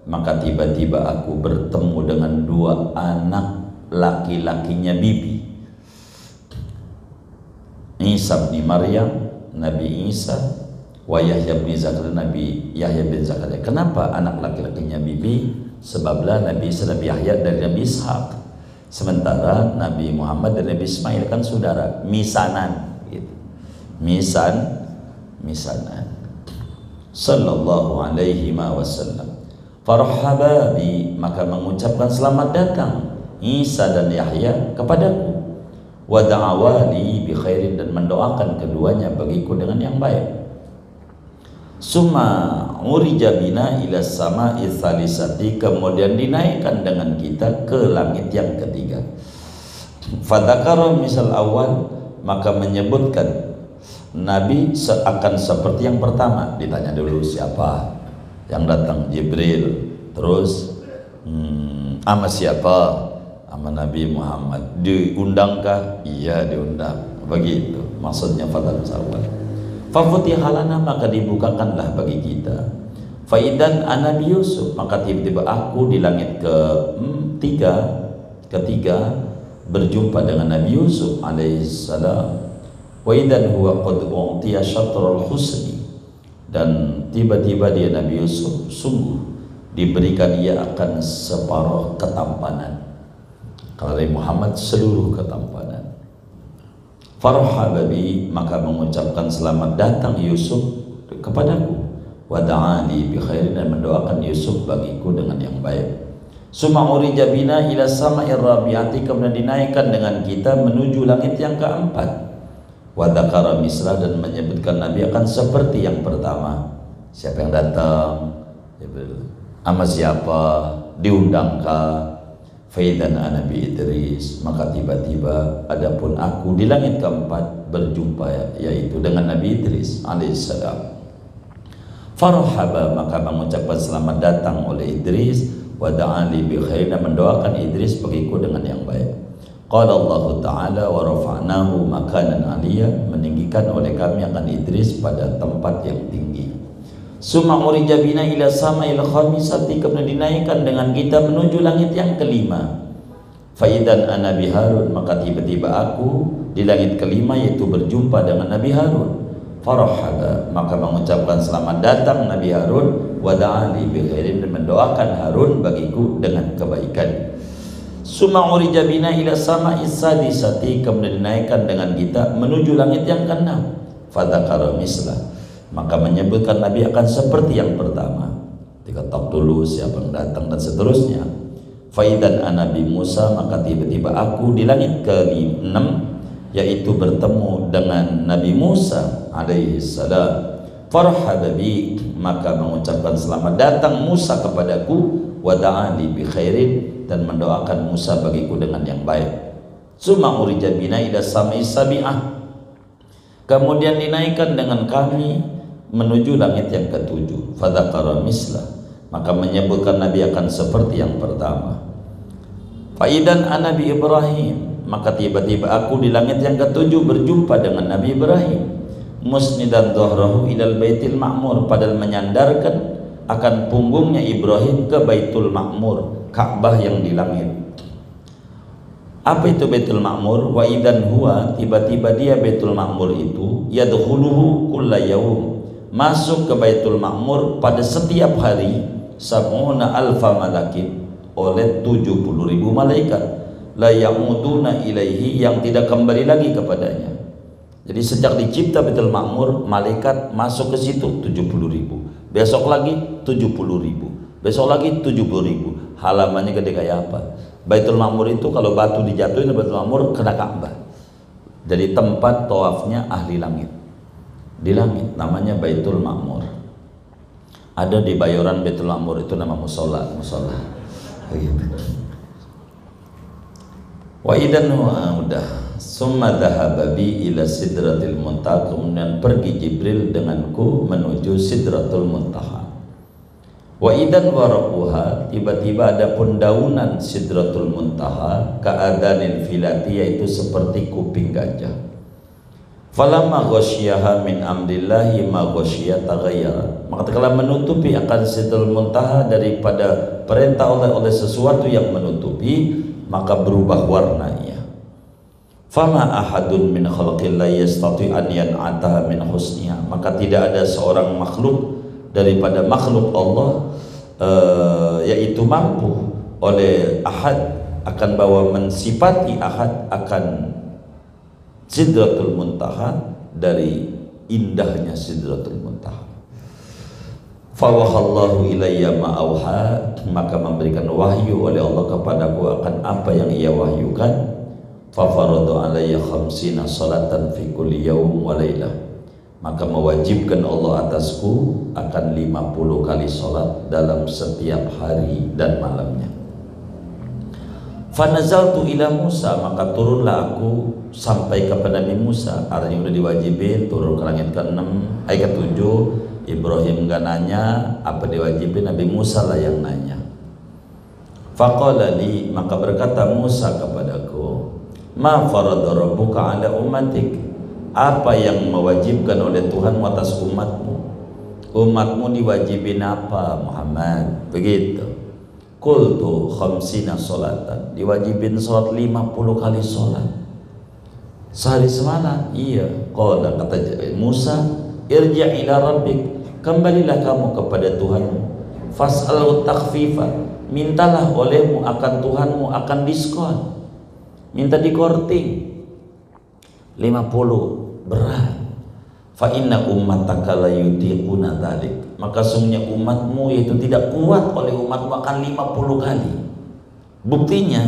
maka tiba-tiba aku bertemu dengan dua anak laki-lakinya bibi. Isa bin Maryam, Nabi Isa, wa Yahya bin Zakaria, Nabi Yahya bin Zakaria. Kenapa anak laki-lakinya bibi? Sebablah Nabi Isa, Nabi Yahya dari Nabi Ishaq, sementara Nabi Muhammad dan Nabi Ismail kan saudara, misanan gitu. Misanan sallallahu alaihi wasallam. Farhaba bi, maka mengucapkan selamat datang Isa dan Yahya kepadaku. Wa da'awali bi khairin, dan mendoakan keduanya bagiku dengan yang baik. Summa urija bina ila sama'i tsalisati, kemudian dinaikkan dengan kita ke langit yang ketiga. Fadzakara misal awal, maka menyebutkan Nabi seakan seperti yang pertama. Ditanya dulu siapa yang datang, Jibril. Terus ama siapa? Ama Nabi Muhammad. Diundangkah? Iya, diundang. Begitu maksudnya fadzakara misal awal. Fafutiha lana, maka dibukakanlah bagi kita. Faidan anabi Yusuf, maka tiba-tiba aku di langit ketiga berjumpa dengan Nabi Yusuf alaihissalam. Wa idan huwa qad u'tiya syatrul husni, dan tiba-tiba dia Nabi Yusuf sungguh diberikan ia akan separuh ketampanan. Kalau Nabi Muhammad seluruh ketampanan. Farhaba bi, maka mengucapkan selamat datang Yusuf kepadaku. Wa da'ali bi khairin, dan mendoakan Yusuf bagiku dengan yang baik. Summa urija bina ila sama'ir rabi'ati, kemudian dinaikkan dengan kita menuju langit yang keempat. Wa dzakara misla, dan menyebutkan Nabi akan seperti yang pertama. Siapa yang datang? Ama siapa? Diundangkah? Faidan anabi Idris, maka tiba-tiba adapun aku di langit keempat berjumpa yaitu dengan Nabi Idris alaihissalam. Farhaba, maka mengucapkan selamat datang oleh Idris. wa da'ali bi khairin, dan mendoakan Idris bagiku dengan yang baik. Qala Allah Ta'ala wa rafa'nahu makanan aliyya, meninggikan oleh kami akan Idris pada tempat yang tinggi. Summa urija bina ila sama'il khamisati, kemudian dinaikkan dengan kita menuju langit yang kelima. Faidan ana bi Harun, maka tiba-tiba aku di langit kelima, yaitu berjumpa dengan Nabi Harun. Farahaba, maka mengucapkan selamat datang Nabi Harun, wa da'ali bi khairin, dan mendoakan Harun bagiku dengan kebaikan. Summa urija bina ila sama'is sadisati, kemudian dinaikkan dengan kita menuju langit yang keenam. Fadzakara mislah, maka menyebutkan Nabi akan seperti yang pertama, diketok dulu siapa yang datang dan seterusnya. Faidan anabi Musa, maka tiba-tiba aku di langit ke-6, yaitu bertemu dengan Nabi Musa alaihi salam. Farhaba bi, maka mengucapkan selamat datang Musa kepadaku, wa da'ali bi khairin, dan mendoakan Musa bagiku dengan yang baik. Summa urija bina ila samai sabi'ah, kemudian dinaikkan dengan kami menuju langit yang ketujuh. Fadzakara mislah, maka menyebutkan Nabi akan seperti yang pertama. Faidan anabi Ibrahim, maka tiba-tiba aku di langit yang ketujuh berjumpa dengan Nabi Ibrahim. Musnidan dhahrahu ilal baitil ma'mur, padahal menyandarkan akan punggungnya Ibrahim ke Baitul Ma'mur, Ka'bah yang di langit. Apa itu Baitul Ma'mur? Wa idan huwa, tiba-tiba dia Baitul Ma'mur itu, yadkhuluhu kulla yaum, masuk ke Baitul Ma'mur pada setiap hari, sab'una alfa malakin, oleh 70.000 malaikat, la ya'uduna ilaihi, yang tidak kembali lagi kepadanya. Jadi sejak dicipta Baitul Ma'mur, malaikat masuk ke situ 70.000, besok lagi 70.000, besok lagi 70.000. Halamannya gede kayak apa? Baitul Ma'mur itu kalau batu dijatuhin ke Baitul Ma'mur kena Ka'bah. Jadi tempat tawafnya ahli langit. Di langit namanya Baitul Ma'mur. Ada di Bayoran Baitul Ma'mur, itu nama musola. Wa idan udah. Summa dhahaba bi ila sidratil muntaha, kemudian pergi Jibril denganku menuju sidratul muntaha. Wa idan waraquha, tiba-tiba ada pun daunan sidratul muntaha, ka'adanil filati, yaitu seperti kuping gajah. Falamma ghasyiyaha min amrillahi ma ghasyiya taghayyara, maka telah menutupi akan sidratul muntaha daripada perintah oleh sesuatu yang menutupi, maka berubah warnanya. Fama ahadun min khalqillahi yastati an yan'ataha min husniha, maka tidak ada seorang makhluk daripada makhluk Allah yaitu mampu oleh ahad akan bawa mensifati ahad akan sidratul muntaha dari indahnya sidratul muntaha. Fawahallahu ilayya ma'auha, maka memberikan wahyu oleh Allah kepadaku akan apa yang ia wahyukan. Fafaradu alayya khamsina salatan fi kulli yawm wa laylah, maka mewajibkan Allah atasku akan 50 kali salat dalam setiap hari dan malamnya. Fanazaltu ila Musa, maka turunlah aku sampai kepada Nabi Musa. Artinya udah diwajibin turun ke langit ke-6, ayat ke-7. Ibrahim gak nanya apa diwajibin, Nabi Musa lah yang nanya. Faqala li, maka berkata Musa kepadaku, ma farada rabbuka ala ummatik, apa yang mewajibkan oleh Tuhan atas umatmu? Umatmu diwajibin apa Muhammad? Begitu. Qultu khamsina salatan, diwajibin salat 50 kali salat sehari semalam. Iya. Qala, kata Musa, irji' ila rabbik, kembalilah kamu kepada Tuhanmu. Fas'alhu takhfifa, mintalah olehmu akan Tuhanmu akan diskon, minta dikorting 50, berat. Fa inna ummataka la yutiquna dzalik, maka sungguhnya umatmu yaitu tidak kuat oleh umatmu akan 50 kali. Buktinya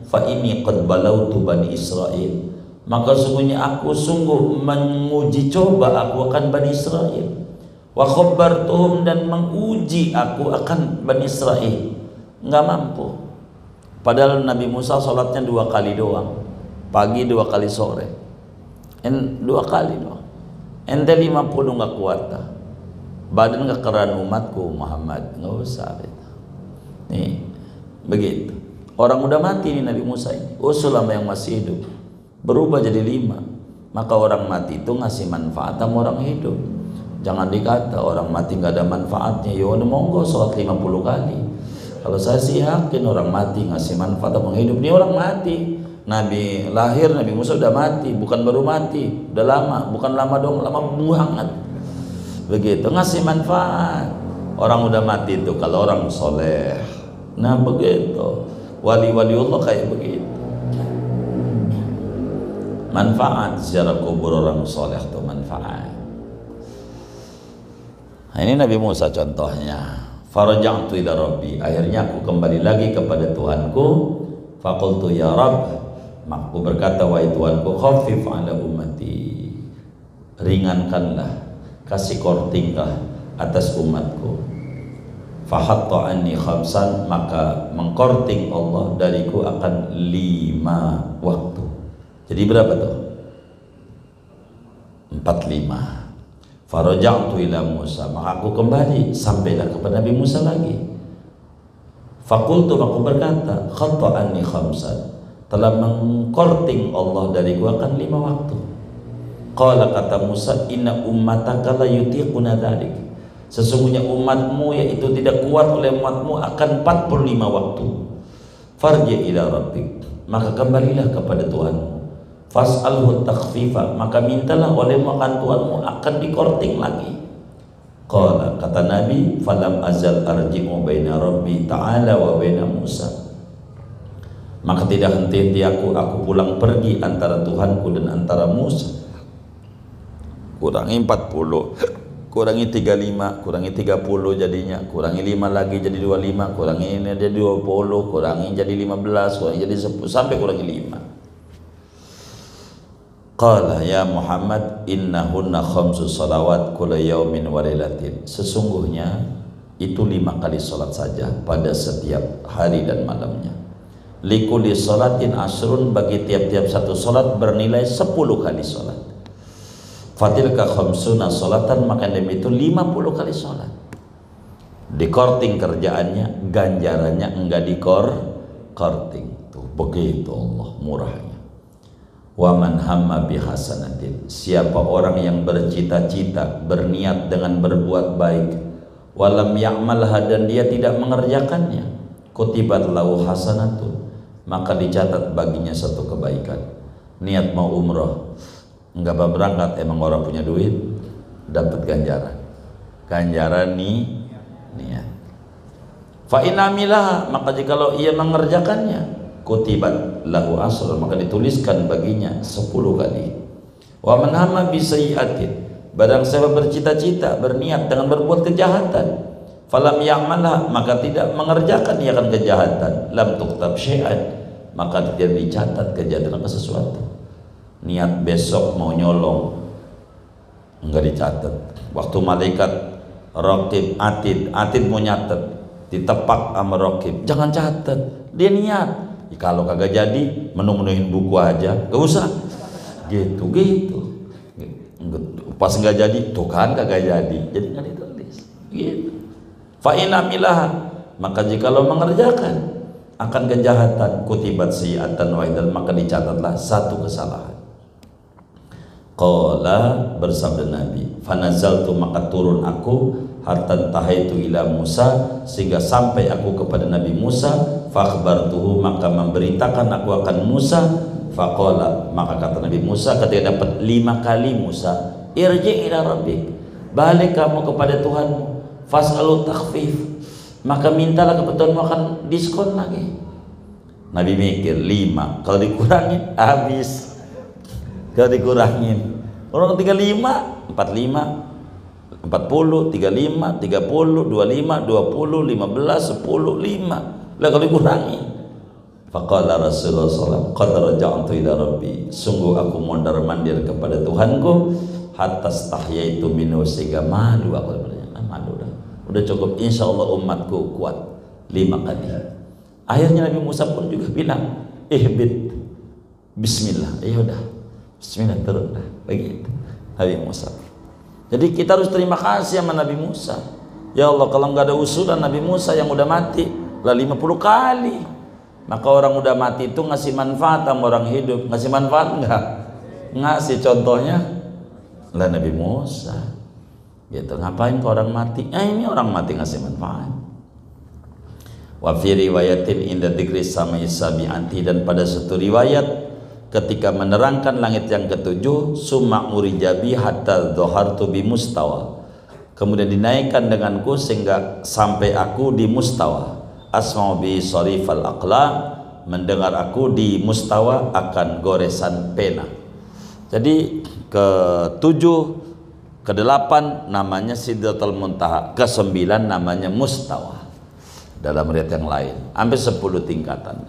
fa inni qad balautu bani Israil, maka sungguhnya aku sungguh menguji coba aku akan Bani Israel. Wa khabbartuhum, dan menguji aku akan Bani Israel, nggak mampu. Padahal Nabi Musa sholatnya 2 kali doang, pagi 2 kali sore, 2 kali doang. Ente 50 nggak kuat dah, badan nggak keran umatku Muhammad, nggak usah. Nih Begitu. Orang udah mati nih Nabi Musa ini. Usul sama yang masih hidup. Berubah jadi 5. Maka orang mati itu ngasih manfaat sama orang hidup. Jangan dikata orang mati nggak ada manfaatnya. Ya udah monggo sholat 50 kali. Kalau saya sih yakin orang mati ngasih manfaat sama orang hidup. Ini orang mati. Nabi lahir, Nabi Musa udah mati, bukan baru mati, udah lama, bukan lama dong, lama banget. Begitu ngasih manfaat. Orang udah mati itu kalau orang soleh. Nah begitu. Wali-wali Allah kayak begitu. Manfaat sejarah kubur orang soleh itu manfaat. Nah, ini Nabi Musa contohnya. Faraja'tu ila Rabbi, akhirnya aku kembali lagi kepada Tuhanku. Faqultu ya Rabb, maka aku berkata wahai Tuhanku, khaffif ala ummati, ringankanlah, kasih kortingkah atas umatku. Fahatta anni khamsan, maka mengkorting Allah dariku akan 5 waktu. Jadi berapa tuh? 45. Faraja'tu ila Musa, maka aku kembali sampailah kepada Nabi Musa lagi. Fakultu, aku berkata, khatta anni khamsan, telah mengkorting Allah dariku akan 5 waktu. Qala, kata Musa, inna ummataka la yutiquna dzalik, sesungguhnya umatmu yaitu tidak kuat oleh umatmu akan 45 waktu. Farji ila rabbik, maka kembalilah kepada Tuhanmu. Fas'alhu takhfifa, maka mintalah olehmu akan Tuhanmu akan dikorting lagi. Qala, kata Nabi, falam azal arji'u baina rabbi ta'ala wa baina Musa, maka tidak henti-henti aku pulang pergi antara Tuhanku dan antara Musa. Kurangi 40, kurangi 35, kurangi 30 jadinya, kurangi 5 lagi jadi 25, kurangi ini jadi 20, kurangi jadi 15, kurangi jadi 10, sampai kurangi 5. Qala ya Muhammad, innahunna khamsu salawat kulla yaumin wa lailatin, sesungguhnya itu 5 kali salat saja pada setiap hari dan malamnya. Likulli salatin asrun, bagi tiap-tiap satu salat bernilai 10 kali salat. Fatilka khamsuna salatan, maka demi itu 50 kali salat. Dikorting kerjaannya, ganjarannya enggak dikorting. Tuh begitu Allah murahnya. Wa man hamma bihasanatin, siapa orang yang bercita-cita, berniat dengan berbuat baik, walam ya'malha, dan dia tidak mengerjakannya, kutibat lahu hasanatun, maka dicatat baginya satu kebaikan. Niat mau umroh, enggak berangkat, emang orang punya duit, dapat ganjaran nih niat. Fa in amilah, maka jikalau ia mengerjakannya, kutibat lahu asr, maka dituliskan baginya 10 kali. Wa man hamma bi sayyi'atin, barang siapa bercita-cita, berniat dengan berbuat kejahatan, falam ya'malha, maka tidak mengerjakan ia akan kejahatan, lam tuktab syai'an, maka tidak dicatat kejahatan apa sesuatu. Niat besok mau nyolong, enggak dicatat. Waktu malaikat raqib atid mau nyatet, ditepak sama raqib, jangan catat, dia niat. Kalau kagak jadi, menu-menuhin buku aja, gak usah gitu. Pas nggak jadi, tuh kan kagak jadi nggak ditulis gitu. Fa in amilah, maka jikalau mengerjakan akan kejahatan, kutibat sayyi'atan wahidan, maka dicatatlah satu kesalahan. Qala, bersabda Nabi, fanazaltu, maka turun aku, hatta tahaitu ila Musa, sehingga sampai aku kepada Nabi Musa. Fakhbartuhu, maka memberitakan aku akan Musa. Faqala, maka kata Nabi Musa ketika dapat 5 kali, Musa, irji ila rabbik, balik kamu kepada Tuhanmu. Fas'alu takhfif, maka mintalah kepada Tuhanmu akan diskon lagi. Nabi mikir 5, kalau dikurangin habis, kalau dikurangin orang 35, 45, 40, 35, 30, 25, 20, 15, 10, 5. Lah kalau dikurangi, faqala Rasulullah SAW, qad raja'tu ila rabbi, sungguh aku mondar-mandir kepada Tuhanku, hatta stahyaitu minhu, sehingga malu aku. Malu udah cukup, insya Allah umatku kuat 5 kali. Akhirnya Nabi Musa pun juga bilang, ihbit bismillah, ya udah bismillah, turunlah begitu Nabi Musa. Jadi kita harus terima kasih sama Nabi Musa. Ya Allah, kalau nggak ada usulan Nabi Musa yang udah mati, lah 50 kali. Maka orang udah mati itu ngasih manfaat sama orang hidup. Ngasih manfaat enggak? Ngasih. Contohnya lah Nabi Musa gitu. Ngapain ke orang mati? Ini orang mati ngasih manfaat. Wa fi riwayatin inda dzikri samai sabi'anti, dan pada satu riwayat ketika menerangkan langit yang ketujuh, summa urijabi hatta dhahartu bi mustawa, kemudian dinaikkan denganku sehingga sampai aku di mustawa. Asma'u bi sarifal aqlam, mendengar aku di mustawa akan goresan pena. Jadi ke-7, ke-8 namanya Sidratul Muntaha, ke-9 namanya mustawa. Dalam riwayat yang lain hampir 10 tingkatan.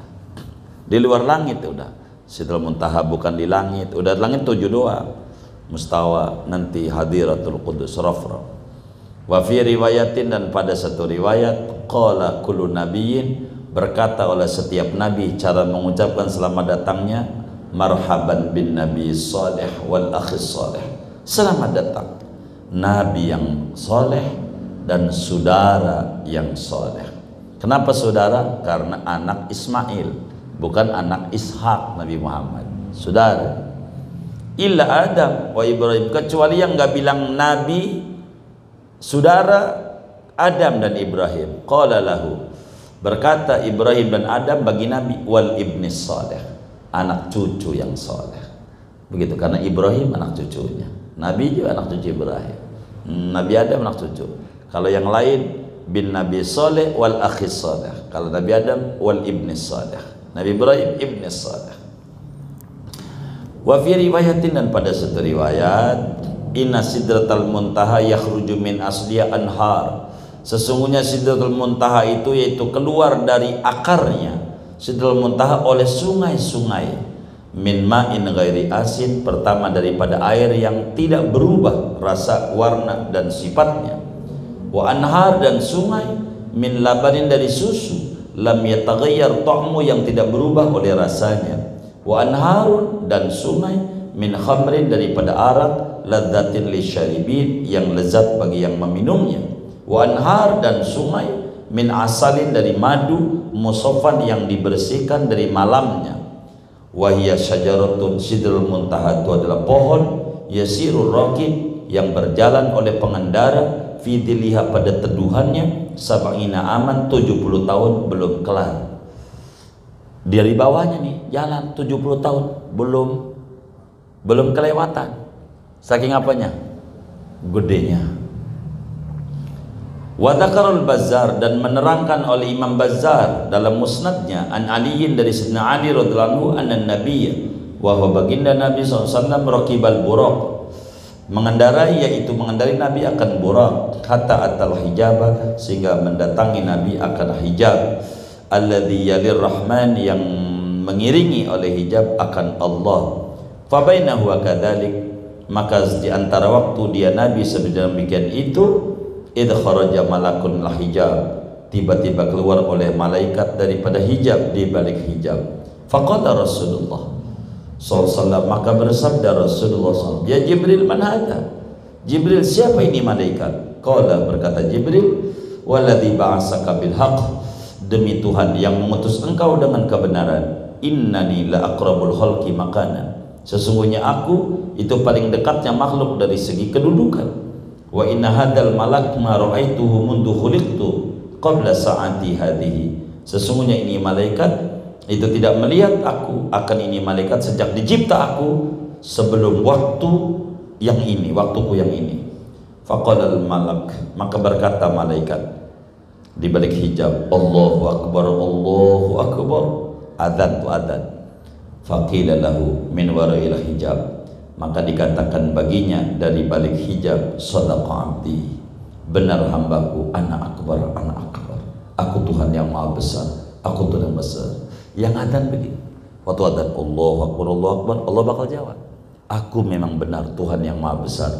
Di luar langit udah. Sidratul Muntaha bukan di langit, udah langit 7 doang. Mustawa nanti hadiratul qudus rafra. Wa fi riwayatin, dan pada satu riwayat, qala kullu nabiyyin, berkata oleh setiap nabi, cara mengucapkan selamat datangnya, marhaban bin nabi salih wal akhis salih, selamat datang nabi yang saleh dan saudara yang saleh. Kenapa saudara? Karena anak Ismail, bukan anak Ishak Nabi Muhammad, saudara. Illa Adam wa Ibrahim, kecuali yang nggak bilang nabi, saudara Adam dan Ibrahim. Qala lahu, berkata Ibrahim dan Adam bagi Nabi, wal ibni salih, anak cucu yang saleh. Begitu, karena Ibrahim anak cucunya, Nabi juga anak cucu Ibrahim, Nabi Adam anak cucu. Kalau yang lain bin Nabi saleh wal akhis saleh, kalau Nabi Adam wal ibni saleh, Nabi Ibrahim ibni saleh. Wa fi riwayatin, dan pada satu riwayat, inna sidratal muntaha yakhruju min asliya anhar, sesungguhnya sidratul muntaha itu yaitu keluar dari akarnya sidratul muntaha oleh sungai-sungai, min ma'in ghairi asin, pertama daripada air yang tidak berubah rasa, warna dan sifatnya, wa anhar, dan sungai, min labanin, dari susu, lam yataghayyar ta'mu, yang tidak berubah oleh rasanya, wa anharun, dan sungai, min khamrin, daripada arak, ladzatin lisyaribin, yang lezat bagi yang meminumnya, wa anhar, dan sungai, min asalin, dari madu, musaffan, yang dibersihkan dari malamnya, wa hiya syajaratun, sidratul muntaha itu adalah pohon, yasirul raqib, yang berjalan oleh pengendara, fidiliha, pada teduhannya, sab'ina aman, 70 tahun belum kelar. Dari bawahnya nih jalan 70 tahun belum kelewatan. Saking apanya? Gedenya. Wa dzakarul Bazzar, dan menerangkan oleh Imam Bazzar dalam musnadnya, an Aliin, dari Sayyidina Ali radhiyallahu anhu, anna nabiyya, wa huwa baginda Nabi SAW, raqibal buraq, mengendarai, yaitu mengendarai Nabi akan buraq, hatta atal hijabah, sehingga mendatangi Nabi akan hijab, alladzi yalir rahman, yang mengiringi oleh hijab akan Allah. Fa bainahu wa kadzalik, maka di antara waktu dia Nabi sedemikian itu, idh kharaja malakun la hijab, tiba-tiba keluar oleh malaikat daripada hijab, di balik hijab. Faqala Rasulullah SAW, maka bersabda Rasulullah SAW, ya Jibril, man hada? Jibril, siapa ini malaikat? Qala, berkata Jibril, walladzi ba'asaka bil haqq, demi Tuhan yang mengutus engkau dengan kebenaran, innani la aqrabul khalqi makanan, sesungguhnya aku itu paling dekatnya makhluk dari segi kedudukan. Wa inna hadal malak ma ra'aituhu mundu khuliqtu qabla sa'ati hadhihi, sesungguhnya ini malaikat itu tidak melihat aku, akan ini malaikat sejak dicipta aku, sebelum waktu yang ini, waktuku yang ini. Faqala al malak, maka berkata malaikat di balik hijab, Allahu akbar, Allahu akbar, adzan tu adzan. Faqila lahu min wara'il hijab, maka dikatakan baginya dari balik hijab, shadaqa abdi, benar hambaku, ana akbar, aku Tuhan yang maha besar, aku Tuhan yang besar. Yang adzan begini, waktu adzan Allahu akbar, Allahu akbar, Allah bakal jawab, aku memang benar Tuhan yang maha besar,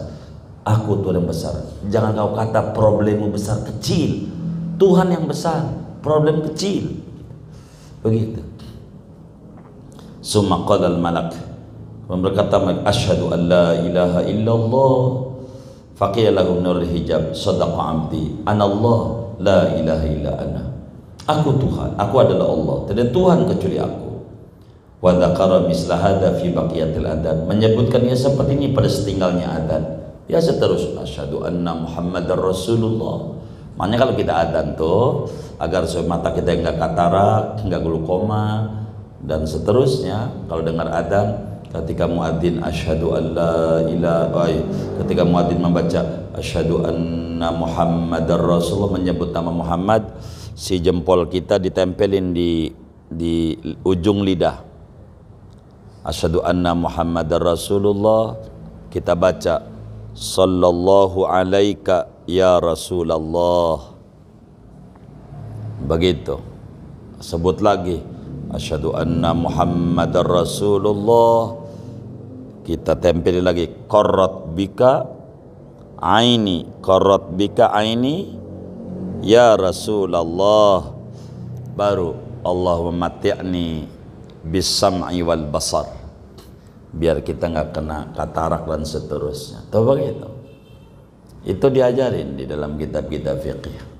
aku Tuhan yang besar. Jangan kau kata problemmu besar kecil, Tuhan yang besar, problem kecil. Begitu. Summa qala al malak, berkata asyhadu an la ilaha illallah. Faqila lahu nurul hijab, sadaqa abdi, ana Allah la ilaha illa ana, Aku Tuhan, aku adalah Allah, tidak ada Tuhan kecuali aku. Wa dzakara misla hadza fi baqiyatil adzan, menyebutkan ya seperti ini pada setinggalnya adzan. Ya seterusnya, asyhadu anna Muhammadar Rasulullah. Makanya kalau kita adzan tuh agar mata kita enggak katarak, enggak glukoma dan seterusnya. Kalau dengar adzan, ketika muadzin asyhadu alla ilaha, ketika muadzin membaca asyhadu anna Muhammadar Rasulullah, menyebut nama Muhammad, si jempol kita ditempelin di ujung lidah. Asyhadu anna Muhammadar Rasulullah, kita baca sallallahu alaika ya Rasulullah. Begitu. Sebut lagi asyhadu anna Muhammadar Rasulullah, kita tempel lagi qarrat bika aini ya Rasulullah. Baru Allahumma mati'ni bis sam'i wal basar, biar kita nggak kena katarak dan seterusnya. Tahu begitu? Itu diajarin di dalam kitab-kitab fikih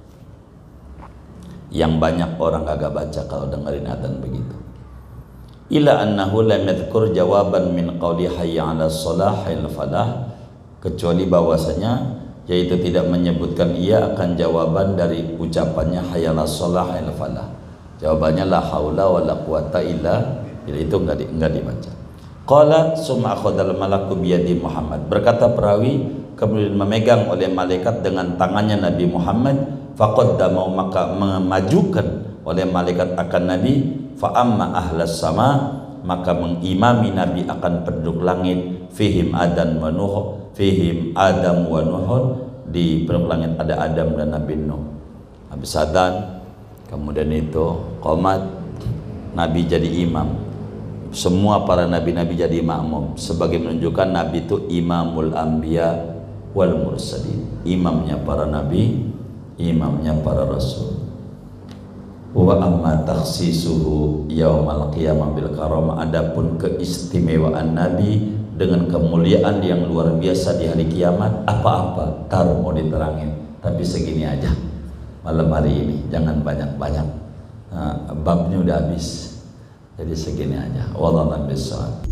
yang banyak orang kagak baca kalau dengerin adzan begitu. Ila annahu lam yadhkur jawaban min qawli hayya 'ala shalah hayya falah, kecuali bahwasanya yaitu tidak menyebutkan ia akan jawaban dari ucapannya hayya 'ala shalah hayya falah. Jawabannya la haula wala quwata illa billah, itu enggak dibaca. Qala summa akhadhal malaku biyadi Muhammad, berkata perawi kemudian memegang oleh malaikat dengan tangannya Nabi Muhammad, faqaddama, maka memajukan oleh malaikat akan Nabi, fa amma ahlas sama, maka mengimami Nabi akan penduduk langit, fihim Adam wa Nuh, fihim Adam wa Nuh, di penduduk langit ada Adam dan Nabi Nuh. Habis adzan kemudian itu qomat, Nabi jadi imam, semua para nabi-nabi jadi makmum, sebagai menunjukkan Nabi itu imamul anbiya wal mursalin, imamnya para nabi, imamnya para rasul. Wa amma takhsisuhu yaumal qiyamah bil karamah, adapun keistimewaan Nabi dengan kemuliaan yang luar biasa di hari kiamat, apa-apa tar mau diterangin, tapi segini aja malam hari ini, jangan banyak-banyak. Babnya udah habis, jadi segini aja. Wallahu a'lam bishawab.